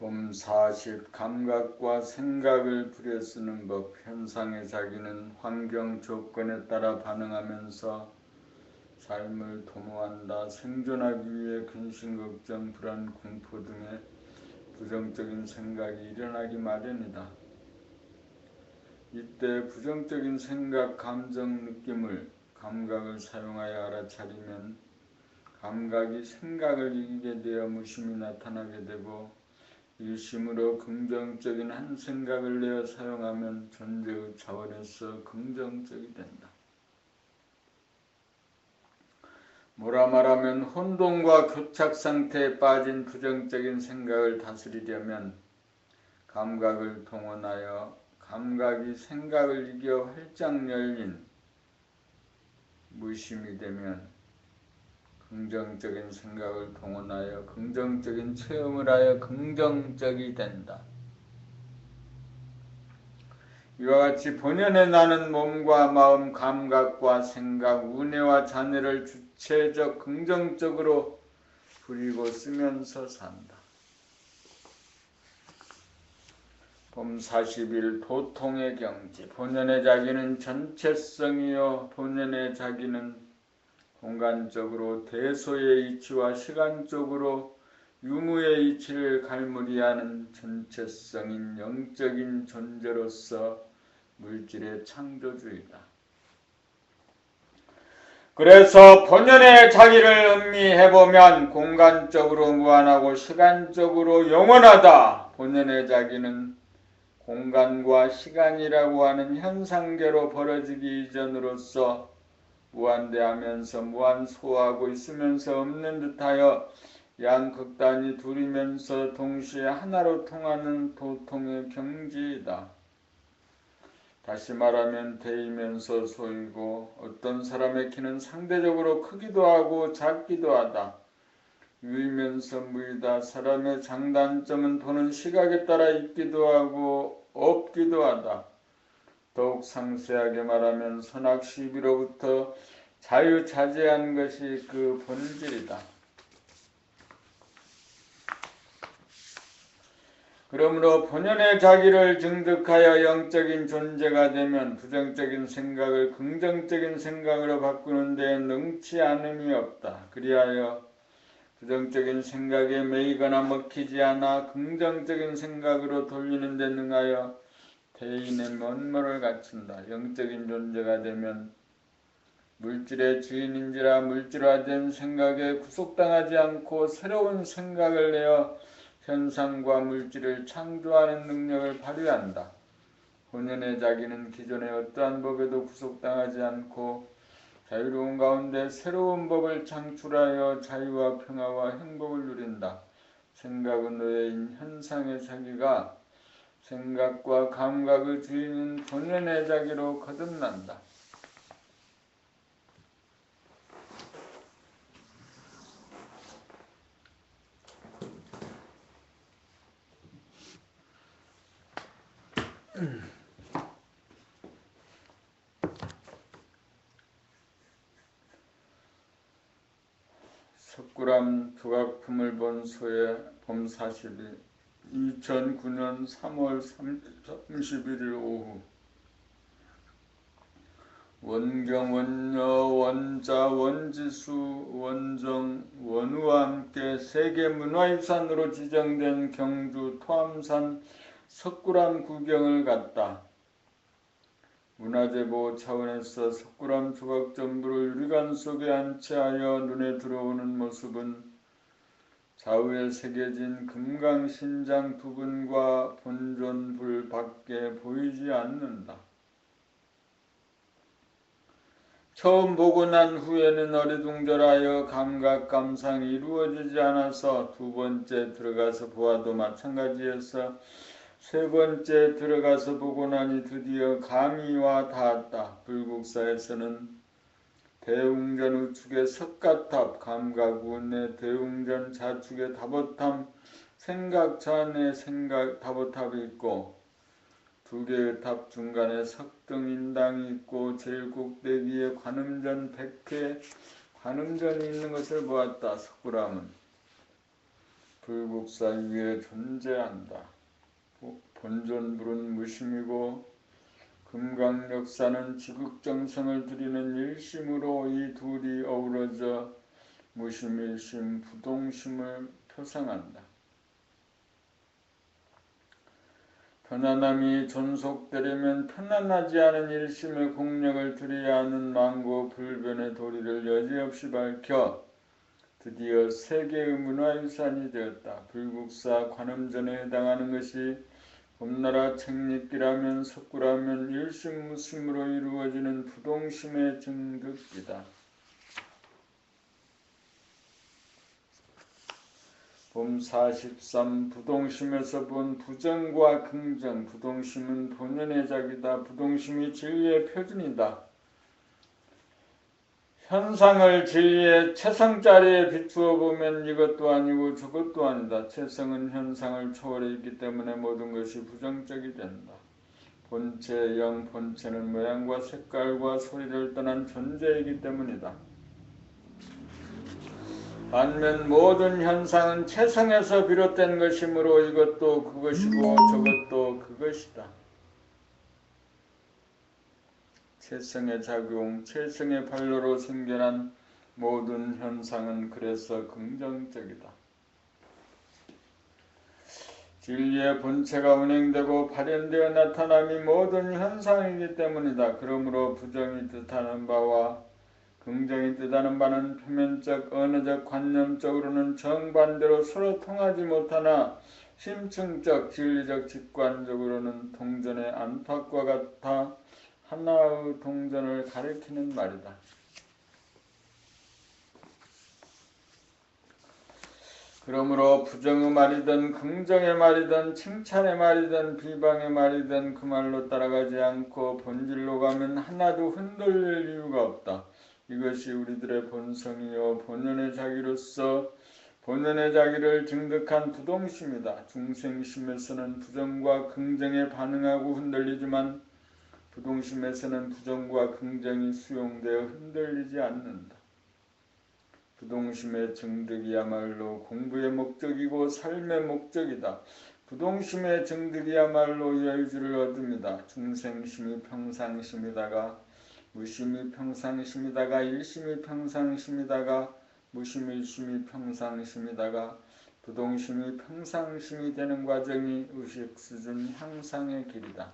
봄 40. 감각과 생각을 부려 쓰는 법. 현상의 자기는 환경 조건에 따라 반응하면서 삶을 도모한다. 생존하기 위해 근심, 걱정, 불안, 공포 등의 부정적인 생각이 일어나기 마련이다. 이때 부정적인 생각, 감정, 느낌을 감각을 사용하여 알아차리면 감각이 생각을 이기게 되어 무심이 나타나게 되고, 일심으로 긍정적인 한 생각을 내어 사용하면 존재의 차원에서 긍정적이 된다. 뭐라 말하면 혼돈과 교착 상태에 빠진 부정적인 생각을 다스리려면 감각을 동원하여 감각이 생각을 이겨 활짝 열린 무심이 되면 긍정적인 생각을 동원하여 긍정적인 체험을 하여 긍정적이 된다. 이와 같이 본연의 나는 몸과 마음, 감각과 생각, 운해와 잔해를 주체적 긍정적으로 부리고 쓰면서 산다. 봄 41. 도통의 경지. 본연의 자기는 전체성이요 본연의 자기는 공간적으로 대소의 이치와 시간적으로 유무의 이치를 갈무리하는 전체성인 영적인 존재로서 물질의 창조주의다. 그래서 본연의 자기를 음미해보면 공간적으로 무한하고 시간적으로 영원하다. 본연의 자기는 공간과 시간이라고 하는 현상계로 벌어지기 이전으로서 무한대하면서 무한소하고 있으면서 없는 듯하여 양극단이 둘이면서 동시에 하나로 통하는 도통의 경지이다. 다시 말하면 대이면서 소이고 어떤 사람의 키는 상대적으로 크기도 하고 작기도 하다. 유이면서 무이다. 사람의 장단점은 보는 시각에 따라 있기도 하고 없기도 하다. 더욱 상세하게 말하면 선악시비로부터 자유자재한 것이 그 본질이다. 그러므로 본연의 자기를 증득하여 영적인 존재가 되면 부정적인 생각을 긍정적인 생각으로 바꾸는 데 능치 않음이 없다. 그리하여 부정적인 생각에 매이거나 먹히지 않아 긍정적인 생각으로 돌리는 데 능하여 대인의 면모를 갖춘다. 영적인 존재가 되면 물질의 주인인지라 물질화된 생각에 구속당하지 않고 새로운 생각을 내어 현상과 물질을 창조하는 능력을 발휘한다. 본연의 자기는 기존의 어떠한 법에도 구속당하지 않고 자유로운 가운데 새로운 법을 창출하여 자유와 평화와 행복을 누린다. 생각은 노예인 현상의 자기가 생각과 감각의 주인인 본연의 자기로 거듭난다. 석굴암 조각품을 본 소의 봄 40일 2009년 3월 31일 오후. 원경, 원녀, 원자, 원지수, 원정, 원우와 함께 세계문화유산으로 지정된 경주 토암산 석굴암 구경을 갔다. 문화재보호 차원에서 석굴암 조각 전부를 유리관 속에 안치하여 눈에 들어오는 모습은 좌우에 새겨진 금강신장 부분과 본존불 밖에 보이지 않는다. 처음 보고 난 후에는 어리둥절하여 감각 감상이 이루어지지 않아서 두 번째 들어가서 보아도 마찬가지여서 세 번째 들어가서 보고 나니 드디어 감이 와 닿았다. 불국사에서는 대웅전 우측의 석가탑, 감각운의 대웅전 좌측의 다보탑, 생각좌안에 다보탑이 있고 두 개의 탑 중간에 석등인당이 있고 제일 꼭대기에 관음전 100회 관음전이 있는 것을 보았다. 석굴암은 불국사 위에 존재한다. 본존불은 무심이고 금강역사는 지극정성을 들이는 일심으로 이 둘이 어우러져 무심일심 부동심을 표상한다. 편안함이 존속되려면 편안하지 않은 일심의 공력을 들여야 하는 만고불변의 도리를 여지없이 밝혀 드디어 세계의 문화유산이 되었다. 불국사 관음전에 해당하는 것이 봄나라 책립기라면 석구라면 일심무심으로 이루어지는 부동심의 증득이다. 봄 43 부동심에서 본 부정과 긍정. 부동심은 본연의 작이다. 부동심이 진리의 표준이다. 현상을 진리의 체성자리에 비추어 보면 이것도 아니고 저것도 아니다. 체성은 현상을 초월해 있기 때문에 모든 것이 부정적이 된다. 본체, 영, 본체는 모양과 색깔과 소리를 떠난 존재이기 때문이다. 반면 모든 현상은 체성에서 비롯된 것이므로 이것도 그것이고 저것도 그것이다. 체성의 작용, 체성의 발로로 생겨난 모든 현상은 그래서 긍정적이다. 진리의 본체가 운행되고 발현되어 나타남이 모든 현상이기 때문이다. 그러므로 부정이 뜻하는 바와 긍정이 뜻하는 바는 표면적, 언어적, 관념적으로는 정반대로 서로 통하지 못하나 심층적, 진리적, 직관적으로는 동전의 안팎과 같아 하나의 동전을 가리키는 말이다. 그러므로 부정의 말이든 긍정의 말이든 칭찬의 말이든 비방의 말이든 그 말로 따라가지 않고 본질로 가면 하나도 흔들릴 이유가 없다. 이것이 우리들의 본성이요 본연의 자기로서 본연의 자기를 증득한 부동심이다. 중생심에서는 부정과 긍정에 반응하고 흔들리지만 부동심에서는 부정과 긍정이 수용되어 흔들리지 않는다. 부동심의 증득이야말로 공부의 목적이고 삶의 목적이다. 부동심의 증득이야말로 여유주를 얻습니다. 중생심이 평상심이다가 무심이 평상심이다가 일심이 평상심이다가 무심일심이 평상심이다가 부동심이 평상심이 되는 과정이 의식수준 향상의 길이다.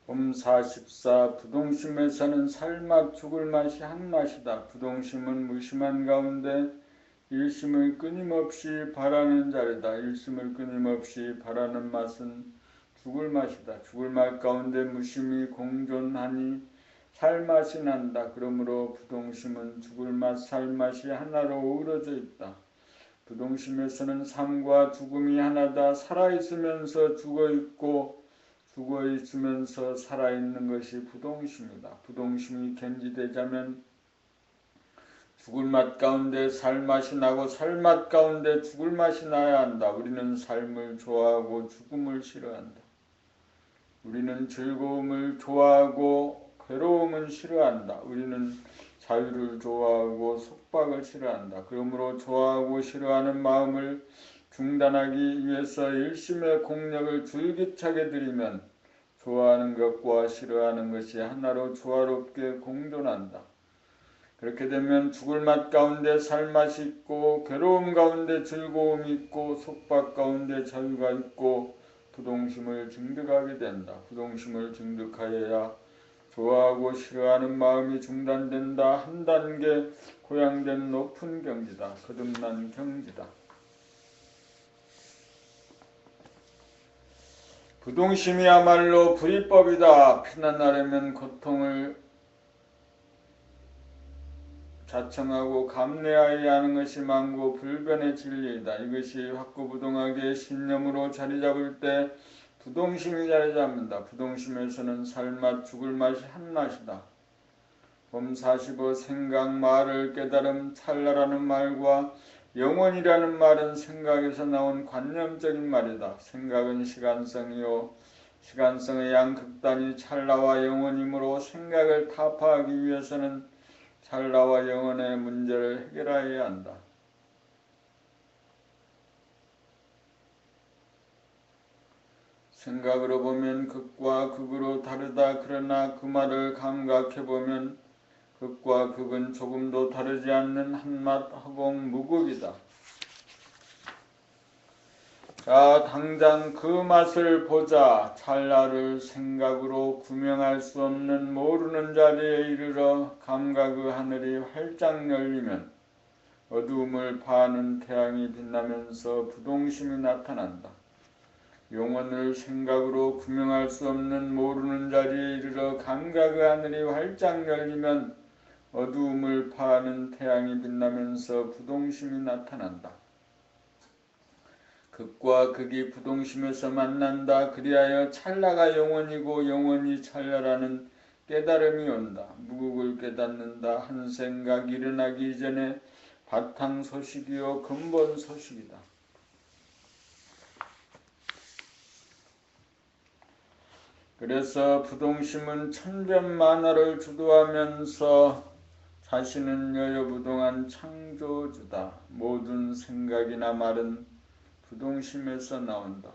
봄 44 부동심에서는 살맛 죽을 맛이 한맛이다. 부동심은 무심한 가운데 일심을 끊임없이 바라는 자리다. 일심을 끊임없이 바라는 맛은 죽을 맛이다. 죽을 맛 가운데 무심이 공존하니 살맛이 난다. 그러므로 부동심은 죽을 맛, 살맛이 하나로 어우러져 있다. 부동심에서는 삶과 죽음이 하나다. 살아있으면서 죽어있고 죽어있으면서 살아있는 것이 부동심이다. 부동심이 견지되자면 죽을 맛 가운데 살맛이 나고 살맛 가운데 죽을 맛이 나야 한다. 우리는 삶을 좋아하고 죽음을 싫어한다. 우리는 즐거움을 좋아하고 괴로움을 싫어한다. 우리는 자유를 좋아하고 속박을 싫어한다. 그러므로 좋아하고 싫어하는 마음을 중단하기 위해서 일심의 공력을 줄기차게 들이면 좋아하는 것과 싫어하는 것이 하나로 조화롭게 공존한다. 그렇게 되면 죽을 맛 가운데 살맛이 있고 괴로움 가운데 즐거움이 있고 속박 가운데 자유가 있고 부동심을 증득하게 된다. 부동심을 증득하여야 좋아하고 싫어하는 마음이 중단된다. 한 단계 고양된 높은 경지다. 거듭난 경지다. 부동심이야말로 불이법이다. 편안하려면 고통을 자청하고 감내하여야 하는 것이 만고 불변의 진리이다. 이것이 확고부동하게 신념으로 자리 잡을 때 부동심이 자리 잡는다. 부동심에서는 살맛 죽을 맛이 한맛이다. 봄 45 생각 말을 깨달음 찰나라는 말과 영원이라는 말은 생각에서 나온 관념적인 말이다. 생각은 시간성이요 시간성의 양극단이 찰나와 영원이므로 생각을 타파하기 위해서는 찰나와 영원의 문제를 해결해야 한다. 생각으로 보면 극과 극으로 다르다. 그러나 그 말을 감각해보면 극과 극은 조금도 다르지 않는 한맛 허공 무극이다. 자, 당장 그 맛을 보자. 찰나를 생각으로 구명할 수 없는 모르는 자리에 이르러 감각의 하늘이 활짝 열리면 어두움을 파는 태양이 빛나면서 부동심이 나타난다. 영혼을 생각으로 구명할 수 없는 모르는 자리에 이르러 감각의 하늘이 활짝 열리면 어두움을 파는 태양이 빛나면서 부동심이 나타난다. 극과 극이 부동심에서 만난다. 그리하여 찰나가 영원이고 영원이 찰나라는 깨달음이 온다. 무극을 깨닫는다. 한 생각 일어나기 이전에 바탕 소식이요 근본 소식이다. 그래서 부동심은 천변만화를 주도하면서 자신은 여여부동한 창조주다. 모든 생각이나 말은 부동심에서 나온다.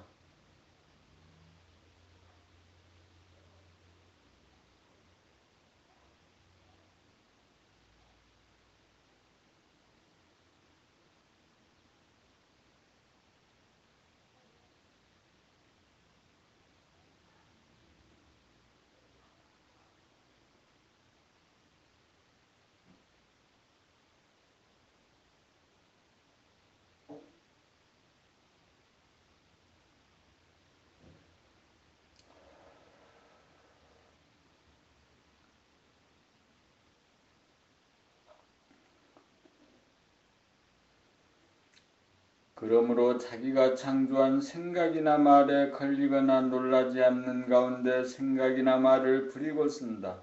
그러므로 자기가 창조한 생각이나 말에 걸리거나 놀라지 않는 가운데 생각이나 말을 부리고 쓴다.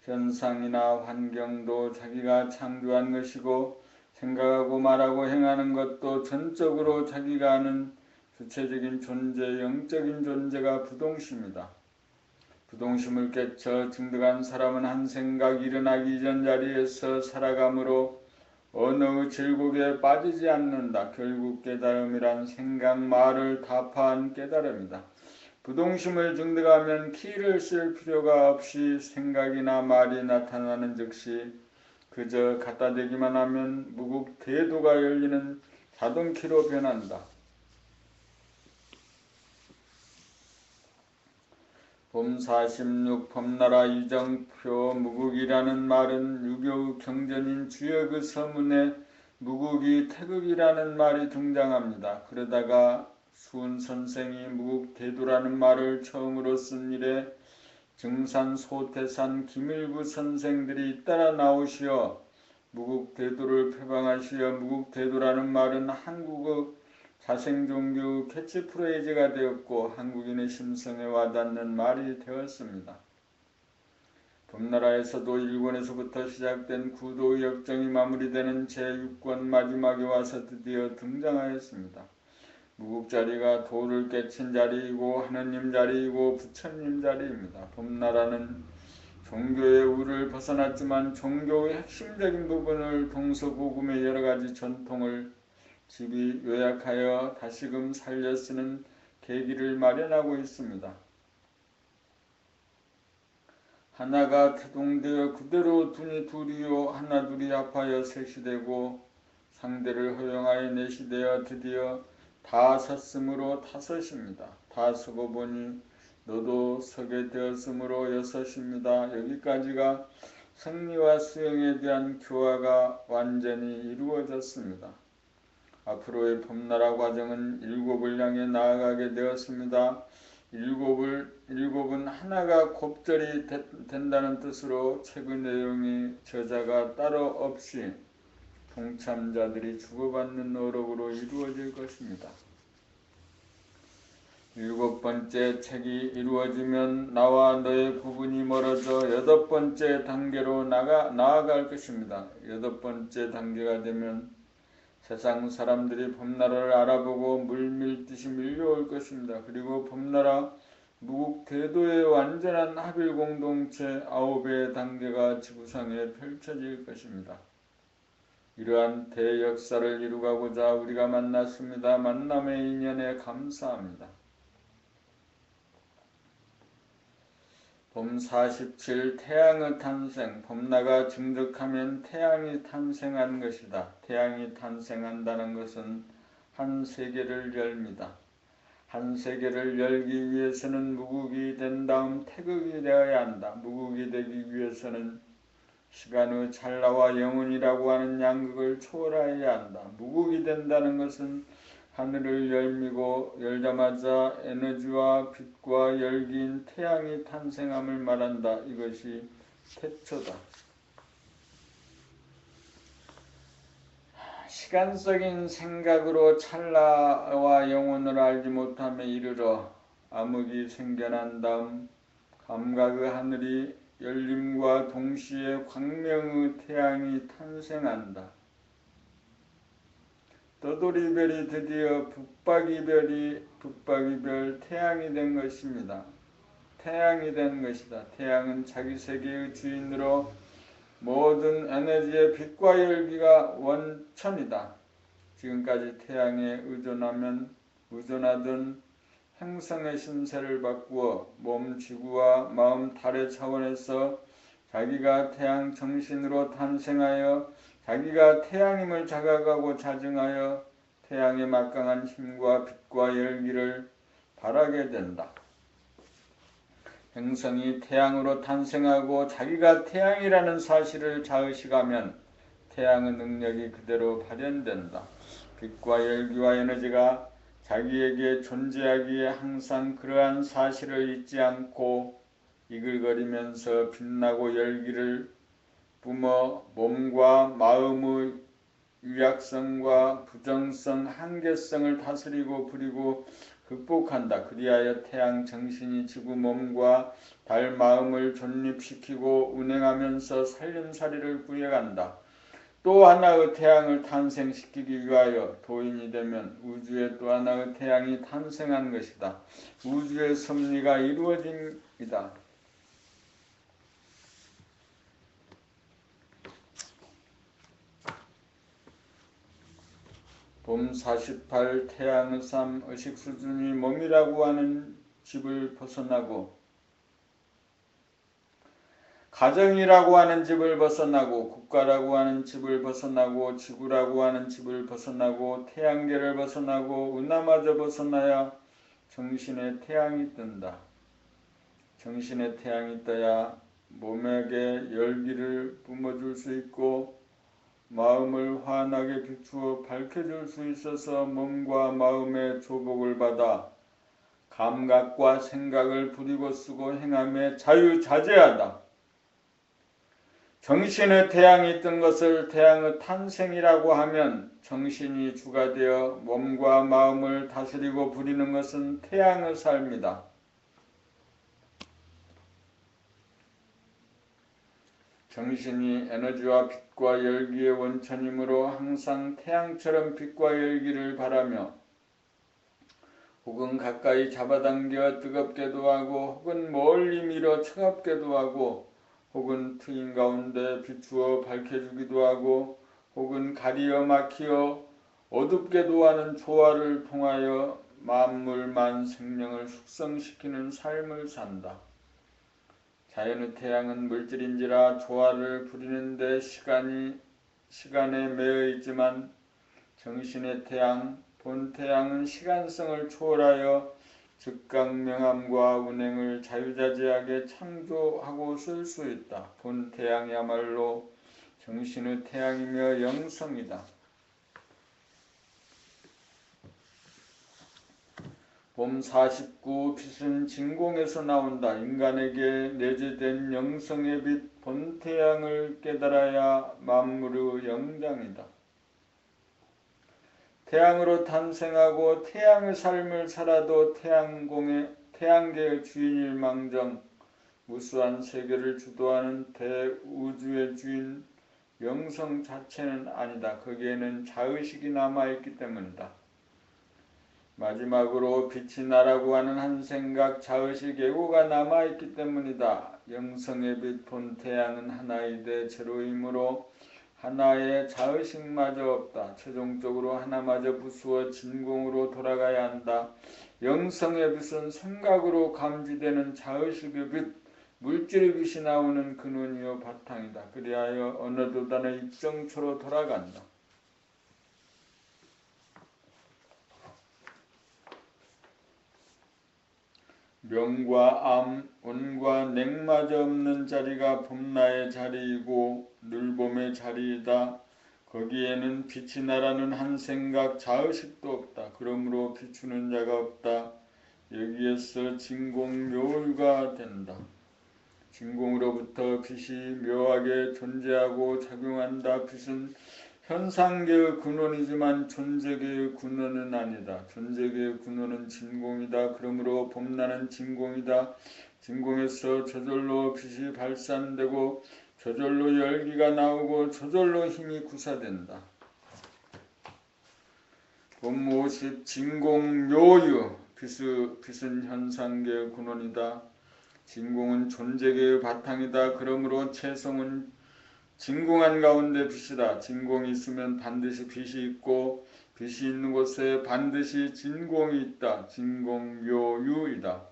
현상이나 환경도 자기가 창조한 것이고 생각하고 말하고 행하는 것도 전적으로 자기가 아는 주체적인 존재, 영적인 존재가 부동심이다. 부동심을 깨쳐 증득한 사람은 한 생각 일어나기 이전 자리에서 살아가므로 언어의 질곡에 빠지지 않는다. 결국 깨달음이란 생각, 말을 타파한 깨달음이다. 부동심을 증득하면 키를 쓸 필요가 없이 생각이나 말이 나타나는 즉시 그저 갖다 대기만 하면 무국 대도가 열리는 자동키로 변한다. 봄 46 봄나라 이정표 무국이라는 말은 유교 경전인 주역의 서문에 무국이 태극이라는 말이 등장합니다. 그러다가 수은 선생이 무국대도라는 말을 처음으로 쓴 이래 증산, 소태산, 김일구 선생들이 잇따라 나오시어 무국대도를 표방하시어 무국대도라는 말은 한국의 자생종교 캐치프레이즈가 되었고 한국인의 심성에 와닿는 말이 되었습니다. 봄나라에서도 일본에서부터 시작된 구도 역정이 마무리되는 제6권 마지막에 와서 드디어 등장하였습니다. 무국자리가 도를 깨친 자리이고 하느님 자리이고 부처님 자리입니다. 봄나라는 종교의 우를 벗어났지만 종교의 핵심적인 부분을 동서고금의 여러가지 전통을 집이 요약하여 다시금 살려 쓰는 계기를 마련하고 있습니다. 하나가 태동되어 그대로 둘이요 하나 둘이 합하여 셋이 되고 상대를 허용하여 넷이 되어 드디어 다 섰으므로 다섯입니다. 다 서고 보니 너도 서게 되었으므로 여섯입니다. 여기까지가 승리와 수용에 대한 교화가 완전히 이루어졌습니다. 앞으로의 봄나라 과정은 일곱을 향해 나아가게 되었습니다. 일곱은 하나가 곱절이 된다는 뜻으로 책의 내용이 저자가 따로 없이 동참자들이 주고받는 노력으로 이루어질 것입니다. 일곱 번째 책이 이루어지면 나와 너의 구분이 멀어져 여덟 번째 단계로 나아갈 것입니다. 여덟 번째 단계가 되면 세상 사람들이 봄나라를 알아보고 물밀듯이 밀려올 것입니다. 그리고 봄나라 무국 대도의 완전한 합일 공동체 9의 단계가 지구상에 펼쳐질 것입니다. 이러한 대역사를 이루고자 우리가 만났습니다. 만남의 인연에 감사합니다. 봄 47 태양의 탄생. 봄나가 증득하면 태양이 탄생한 것이다. 태양이 탄생한다는 것은 한 세계를 열입니다. 한 세계를 열기 위해서는 무국이 된 다음 태극이 되어야 한다. 무국이 되기 위해서는 시간의 찰나와 영혼이라고 하는 양극을 초월해야 한다. 무국이 된다는 것은 하늘을 열자마자 에너지와 빛과 열기인 태양이 탄생함을 말한다. 이것이 태초다. 시간적인 생각으로 찰나와 영혼을 알지 못함에 이르러 암흑이 생겨난 다음 감각의 하늘이 열림과 동시에 광명의 태양이 탄생한다. 떠돌이별이 드디어 북박이별 태양이 된 것입니다. 태양이 된 것이다. 태양은 자기 세계의 주인으로 모든 에너지의 빛과 열기가 원천이다. 지금까지 태양에 의존하던 행성의 신세를 바꾸어 몸 지구와 마음 달의 차원에서 자기가 태양 정신으로 탄생하여 자기가 태양임을 자각하고 자증하여 태양의 막강한 힘과 빛과 열기를 바라게 된다. 행성이 태양으로 탄생하고 자기가 태양이라는 사실을 자의식하면 태양의 능력이 그대로 발현된다. 빛과 열기와 에너지가 자기에게 존재하기에 항상 그러한 사실을 잊지 않고 이글거리면서 빛나고 열기를 뿜어 몸과 마음의 유약성과 부정성, 한계성을 다스리고 부리고 극복한다. 그리하여 태양 정신이 지구 몸과 달 마음을 존립시키고 운행하면서 살림살이를 구해간다. 또 하나의 태양을 탄생시키기 위하여 도인이 되면 우주에 또 하나의 태양이 탄생한 것이다. 우주의 섭리가 이루어집니다. 봄 48 태양의 삶 의식 수준이 몸이라고 하는 집을 벗어나고 가정이라고 하는 집을 벗어나고 국가라고 하는 집을 벗어나고 지구라고 하는 집을 벗어나고 태양계를 벗어나고 은하마저 벗어나야 정신의 태양이 뜬다. 정신의 태양이 떠야 몸에게 열기를 뿜어줄 수 있고 마음을 환하게 비추어 밝혀줄 수 있어서 몸과 마음의 조복을 받아 감각과 생각을 부리고 쓰고 행함에 자유자재하다. 정신의 태양이 뜬 것을 태양의 탄생이라고 하면 정신이 주가 되어 몸과 마음을 다스리고 부리는 것은 태양의 삶이다. 정신이 에너지와 빛과 열기의 원천이므로 항상 태양처럼 빛과 열기를 바라며 혹은 가까이 잡아당겨 뜨겁게도 하고 혹은 멀리 밀어 차갑게도 하고 혹은 트인 가운데 비추어 밝혀주기도 하고 혹은 가리어 막히어 어둡게도 하는 조화를 통하여 만물만 생명을 숙성시키는 삶을 산다. 자연의 태양은 물질인지라 조화를 부리는데 시간에 매여 있지만 정신의 태양, 본 태양은 시간성을 초월하여 즉각명함과 운행을 자유자재하게 창조하고 쓸 수 있다. 본 태양이야말로 정신의 태양이며 영성이다. 봄 49 빛은 진공에서 나온다. 인간에게 내재된 영성의 빛 본태양을 깨달아야 만물의 영장이다. 태양으로 탄생하고 태양의 삶을 살아도 태양계의 주인일망정 무수한 세계를 주도하는 대우주의 주인 영성 자체는 아니다. 거기에는 자의식이 남아있기 때문이다. 마지막으로 빛이 나라고 하는 한 생각, 자의식, 예고가 남아있기 때문이다. 영성의 빛 본태양은 하나이되 제로이므로 하나의 자의식마저 없다. 최종적으로 하나마저 부수어 진공으로 돌아가야 한다. 영성의 빛은 생각으로 감지되는 자의식의 빛, 물질의 빛이 나오는 근원이요 바탕이다. 그리하여 어느 도단의 입정초로 돌아간다. 명과 암, 온과 냉마저 없는 자리가 봄나의 자리이고 늘봄의 자리이다. 거기에는 빛이 나라는 한 생각 자의식도 없다. 그러므로 비추는 자가 없다. 여기에서 진공묘유가 된다. 진공으로부터 빛이 묘하게 존재하고 작용한다. 빛은 현상계의 근원이지만 존재계의 근원은 아니다. 존재계의 근원은 진공이다. 그러므로 봄나는 진공이다. 진공에서 저절로 빛이 발산되고 저절로 열기가 나오고 저절로 힘이 구사된다. 봄 50 진공묘유 빛은 현상계의 근원이다. 진공은 존재계의 바탕이다. 그러므로 채성은 진공한 가운데 빛이다. 진공이 있으면 반드시 빛이 있고 빛이 있는 곳에 반드시 진공이 있다. 진공묘유이다.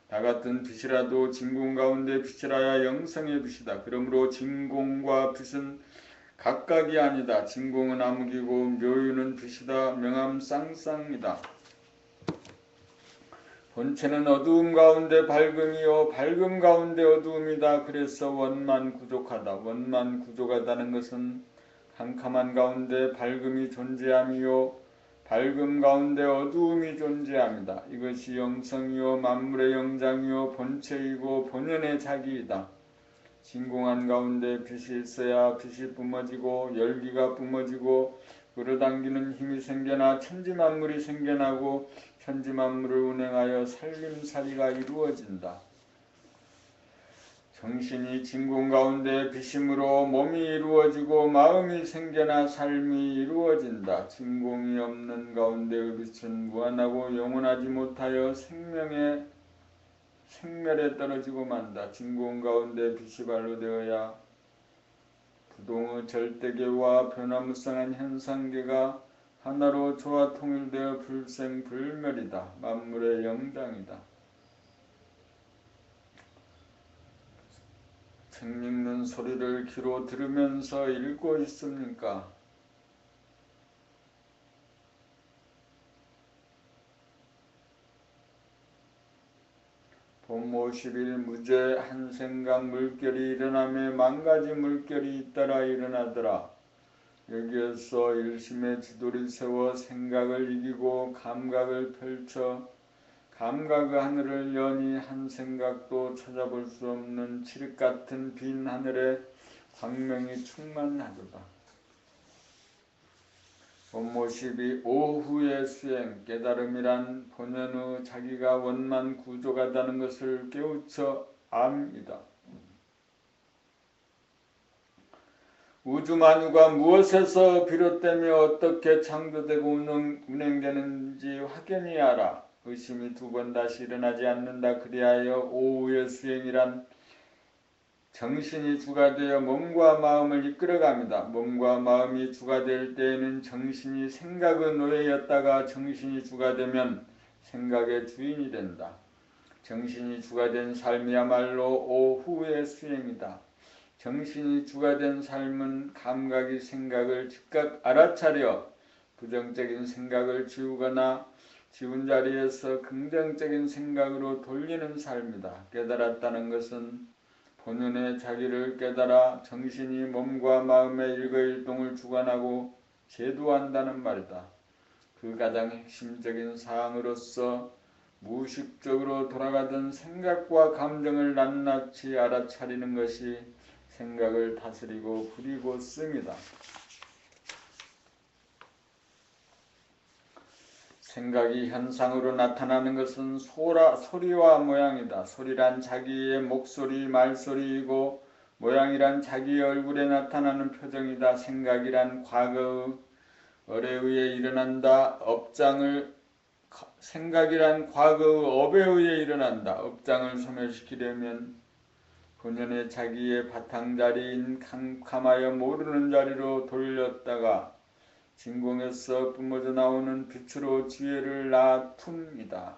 다 같은 빛이라도 진공 가운데 빛이라야 영성의 빛이다. 그러므로 진공과 빛은 각각이 아니다. 진공은 암흑이고 묘유는 빛이다. 명암쌍쌍이다. 본체는 어두움 가운데 밝음이요 밝음 가운데 어두움이다. 그래서 원만구족하다. 원만구족하다는 것은 캄캄한 가운데 밝음이 존재함이요 밝음 가운데 어두움이 존재함이다. 이것이 영성이요 만물의 영장이요 본체이고 본연의 자기이다. 진공한 가운데 빛이 있어야 빛이 뿜어지고 열기가 뿜어지고 끌어당기는 힘이 생겨나 천지만물이 생겨나고 천지만물을 운행하여 살림살이가 이루어진다. 정신이 진공 가운데 빛임으로 몸이 이루어지고 마음이 생겨나 삶이 이루어진다. 진공이 없는 가운데의 빛은 무한하고 영원하지 못하여 생멸에 떨어지고 만다. 진공 가운데 빛이 발로되어야 부동의 절대계와 변화무쌍한 현상계가 하나로 조화 통일되어 불생불멸이다. 만물의 영장이다. 책 읽는 소리를 귀로 들으면서 읽고 있습니까? 봄 50일 무죄 한 생각 물결이 일어나며 만가지 물결이 잇따라 일어나더라. 여기에서 일심의 지도를 세워 생각을 이기고 감각을 펼쳐 감각의 하늘을 여니 한 생각도 찾아볼 수 없는 칠흑같은 빈 하늘에 광명이 충만하도다. 봄 52 오후의 수행 깨달음이란 본연의 자기가 원만 구조가다는 것을 깨우쳐 암이다. 우주만유가 무엇에서 비롯되며 어떻게 창조되고 운행되는지 확연히 알아. 의심이 두 번 다시 일어나지 않는다. 그리하여 오후의 수행이란 정신이 주가 되어 몸과 마음을 이끌어갑니다. 몸과 마음이 주가 될 때에는 정신이 생각의 노예였다가 정신이 주가 되면 생각의 주인이 된다. 정신이 주가 된 삶이야말로 오후의 수행이다. 정신이 주가 된 삶은 감각이 생각을 즉각 알아차려 부정적인 생각을 지우거나 지운 자리에서 긍정적인 생각으로 돌리는 삶이다. 깨달았다는 것은 본연의 자기를 깨달아 정신이 몸과 마음의 일거일동을 주관하고 제도한다는 말이다. 그 가장 핵심적인 사항으로서 무의식적으로 돌아가던 생각과 감정을 낱낱이 알아차리는 것이 생각을 다스리고 부리고 씁니다. 생각이 현상으로 나타나는 것은 소리와 모양이다. 소리란 자기의 목소리, 말소리이고 모양이란 자기의 얼굴에 나타나는 표정이다. 생각이란 과거의 을에 의해 일어난다. 생각이란 과거의 업에 의해 일어난다. 업장을 소멸시키려면 본연의 자기의 바탕자리인 캄캄하여 모르는 자리로 돌렸다가 진공에서 뿜어져 나오는 빛으로 지혜를 낳품이다.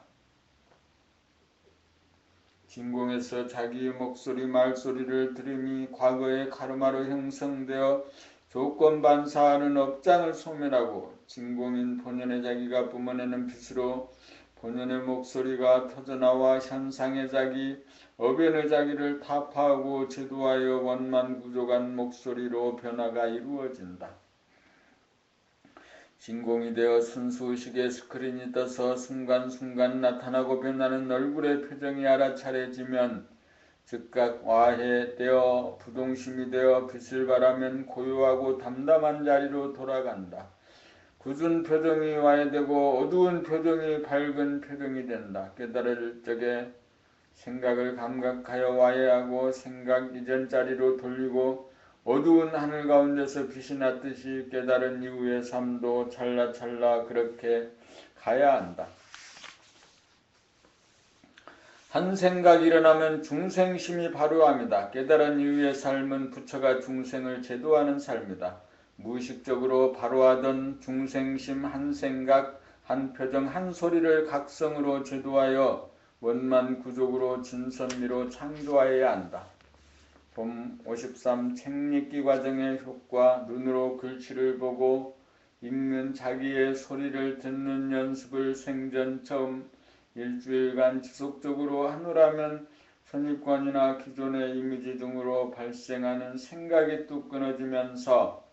진공에서 자기의 목소리, 말소리를 들음이 과거의 카르마로 형성되어 조건 반사하는 업장을 소멸하고 진공인 본연의 자기가 뿜어내는 빛으로 본연의 목소리가 터져나와 현상의 자기, 업연의 자기를 타파하고 제도하여 원만 구조간 목소리로 변화가 이루어진다. 진공이 되어 순수의식의 스크린이 떠서 순간순간 나타나고 변하는 얼굴의 표정이 알아차려지면 즉각 와해되어 부동심이 되어 빛을 발하면 고요하고 담담한 자리로 돌아간다. 굳은 표정이 와해되고 어두운 표정이 밝은 표정이 된다. 깨달을 적에 생각을 감각하여 와해하고 생각 이전 자리로 돌리고 어두운 하늘 가운데서 빛이 났듯이 깨달은 이후의 삶도 찰나찰나 그렇게 가야 한다. 한 생각이 일어나면 중생심이 발효합니다. 깨달은 이후의 삶은 부처가 중생을 제도하는 삶이다. 무의식적으로 발효하던 중생심 한 생각, 한 표정, 한 소리를 각성으로 제도하여 원만 구족으로 진선미로 창조하여야 한다. 봄 53 책읽기 과정의 효과. 눈으로 글씨를 보고 읽는 자기의 소리를 듣는 연습을 생전 처음 일주일간 지속적으로 하노라면 선입관이나 기존의 이미지 등으로 발생하는 생각이 뚝 끊어지면서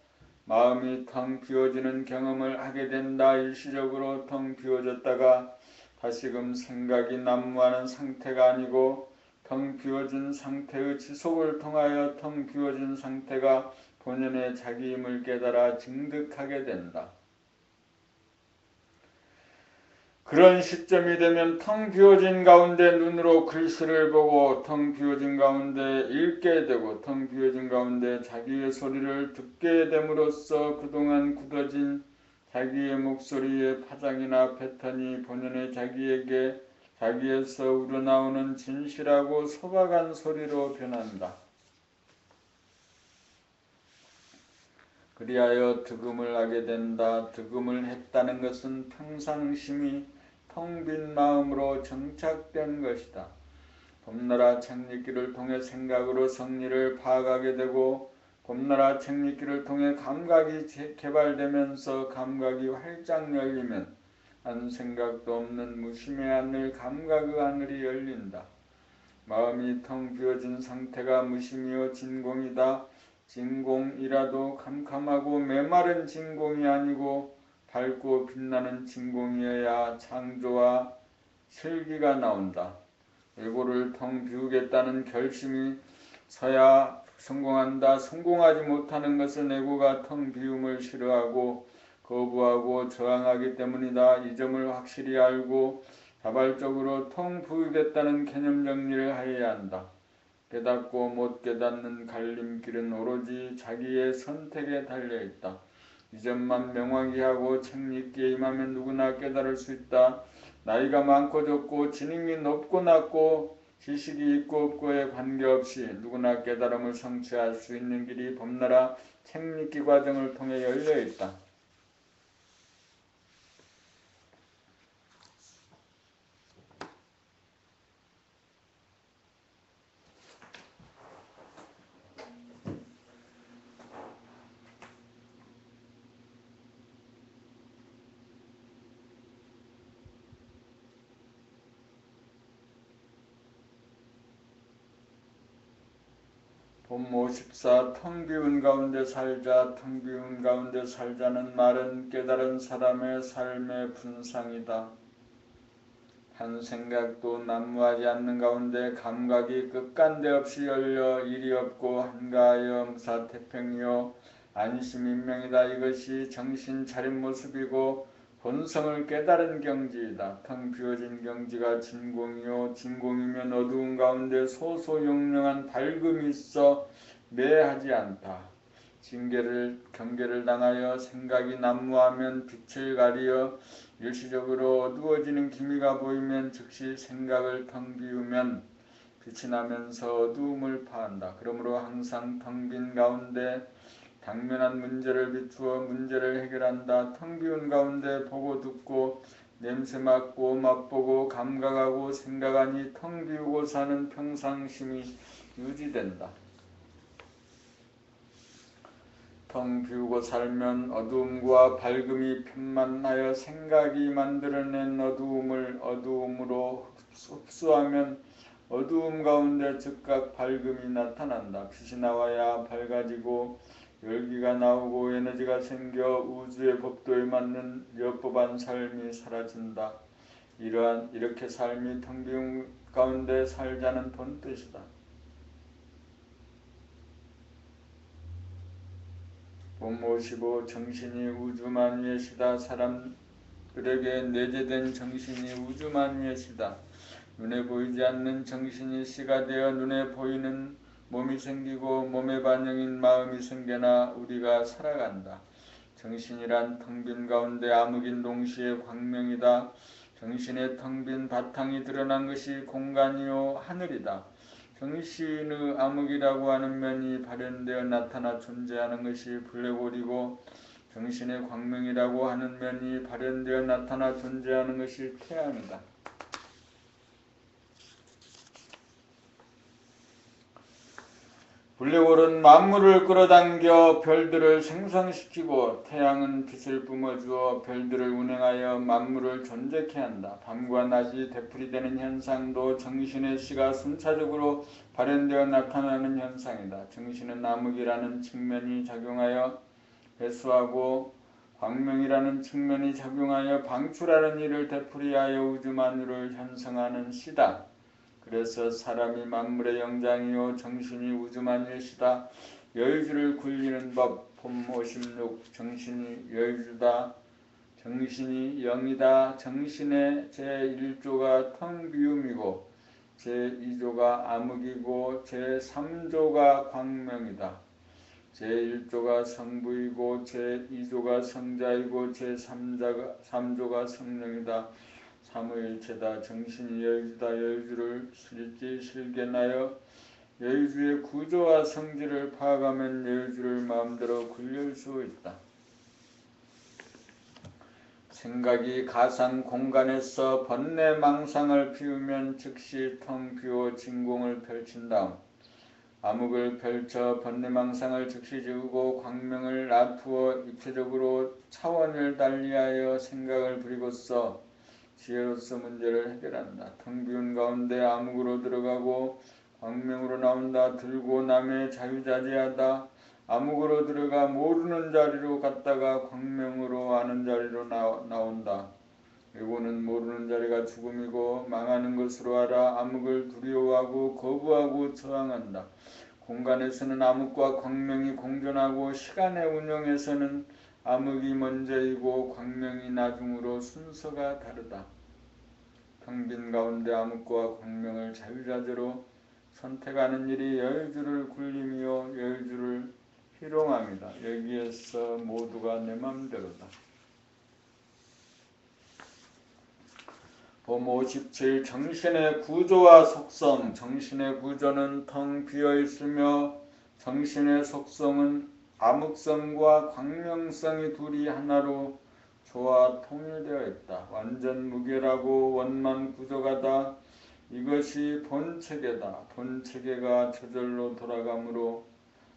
마음이 텅 비워지는 경험을 하게 된다. 일시적으로 텅 비워졌다가 다시금 생각이 난무하는 상태가 아니고 텅 비워진 상태의 지속을 통하여 텅 비워진 상태가 본연의 자기임을 깨달아 증득하게 된다. 그런 시점이 되면 텅 비워진 가운데 눈으로 글씨를 보고 텅 비워진 가운데 읽게 되고 텅 비워진 가운데 자기의 소리를 듣게 됨으로써 그동안 굳어진 자기의 목소리의 파장이나 패턴이 본연의 자기에서 우러나오는 진실하고 소박한 소리로 변한다. 그리하여 득음을 하게 된다. 득음을 했다는 것은 평상심이 텅 빈 마음으로 정착된 것이다. 봄나라 책읽기를 통해 생각으로 성리를 파악하게 되고 봄나라 책읽기를 통해 감각이 개발되면서 감각이 활짝 열리면 한 생각도 없는 무심의 하늘, 감각의 하늘이 열린다. 마음이 텅 비워진 상태가 무심이요 진공이다. 진공이라도 캄캄하고 메마른 진공이 아니고 밝고 빛나는 진공이어야 창조와 실기가 나온다. 예고를 텅 비우겠다는 결심이 서야 성공한다. 성공하지 못하는 것은 예고가 텅 비움을 싫어하고 거부하고 저항하기 때문이다. 이 점을 확실히 알고 자발적으로 텅 비우겠다는 개념 정리를 하여야 한다. 깨닫고 못 깨닫는 갈림길은 오로지 자기의 선택에 달려있다. 이 점만 명확히 하고 책읽기에 임하면 누구나 깨달을 수 있다. 나이가 많고 적고 지능이 높고 낮고 지식이 있고 없고에 관계없이 누구나 깨달음을 성취할 수 있는 길이 봄나라 책읽기 과정을 통해 열려있다. 봄 54 텅 비운 가운데 살자. 텅 비운 가운데 살자는 말은 깨달은 사람의 삶의 분상이다. 한 생각도 난무하지 않는 가운데 감각이 끝간데없이 열려 일이 없고 한가하여 무사태평이요 안심인명이다. 이것이 정신 차린 모습이고 본성을 깨달은 경지이다. 텅 비어진 경지가 진공이요 진공이면 어두운 가운데 소소영령한 밝음이 있어 매하지 않다. 경계를 당하여 생각이 난무하면 빛을 가리어 일시적으로 어두워지는 기미가 보이면 즉시 생각을 텅 비우면 빛이 나면서 어두움을 파한다. 그러므로 항상 텅 빈 가운데 당면한 문제를 비추어 문제를 해결한다. 텅 비운 가운데 보고 듣고 냄새 맡고 맛보고 감각하고 생각하니 텅 비우고 사는 평상심이 유지된다. 텅 비우고 살면 어두움과 밝음이 편만하여 생각이 만들어낸 어두움을 어두움으로 흡수하면 어두움 가운데 즉각 밝음이 나타난다. 빛이 나와야 밝아지고 열기가 나오고 에너지가 생겨 우주의 법도에 맞는 여법한 삶이 사라진다. 이렇게 삶이 텅 비운 가운데 살자는 본뜻이다. 본55 정신이 우주만유의시다. 사람들에게 내재된 정신이 우주만유의시다. 눈에 보이지 않는 정신이 씨가 되어 눈에 보이는 몸이 생기고 몸의 반영인 마음이 생겨나 우리가 살아간다. 정신이란 텅 빈 가운데 암흑인 동시에 광명이다. 정신의 텅 빈 바탕이 드러난 것이 공간이요 하늘이다. 정신의 암흑이라고 하는 면이 발현되어 나타나 존재하는 것이 블랙홀이고 정신의 광명이라고 하는 면이 발현되어 나타나 존재하는 것이 태양이다. 블랙홀은 만물을 끌어당겨 별들을 생성시키고 태양은 빛을 뿜어주어 별들을 운행하여 만물을 존재케 한다. 밤과 낮이 되풀이되는 현상도 정신의 씨가 순차적으로 발현되어 나타나는 현상이다. 정신은 암흑이라는 측면이 작용하여 배수하고 광명이라는 측면이 작용하여 방출하는 일을 되풀이하여 우주만유를 형성하는 씨다. 그래서 사람이 만물의 영장이요 정신이 우주만유시다. 여유주를 굴리는 법 본56 정신이 여유주다. 정신이 영이다. 정신의 제1조가 텅 비움이고 제2조가 암흑이고 제3조가 광명이다. 제1조가 성부이고 제2조가 성자이고 제3조가 성령이다. 삼위일체다. 정신이 여유주다. 여유주를 실견하여 여유주의 구조와 성질을 파악하면 여유주를 마음대로 굴릴 수 있다. 생각이 가상 공간에서 번뇌 망상을 피우면 즉시 텅 비워 진공을 펼친 다음 암흑을 펼쳐 번뇌망상을 즉시 지우고 광명을 놔두어 입체적으로 차원을 달리하여 생각을 부리고서 지혜로서 문제를 해결한다. 텅 비운 가운데 암흑으로 들어가고 광명으로 나온다. 들고 남의 자유자재하다. 암흑으로 들어가 모르는 자리로 갔다가 광명으로 아는 자리로 나온다. 요거는 모르는 자리가 죽음이고 망하는 것으로 알아 암흑을 두려워하고 거부하고 저항한다. 공간에서는 암흑과 광명이 공존하고 시간의 운영에서는 암흑이 먼저이고 광명이 나중으로 순서가 다르다. 텅 빈 가운데 암흑과 광명을 자유자재로 선택하는 일이 여유주를 굴림이요 여유주를 희롱함이다. 여기에서 모두가 내 맘대로다. 본57 정신의 구조와 속성. 정신의 구조는 텅 비어있으며 정신의 속성은 암흑성과 광명성이 둘이 하나로 조화 통일되어 있다. 완전 무결하고 원만 구조가다. 이것이 본체계다. 본체계가 저절로 돌아가므로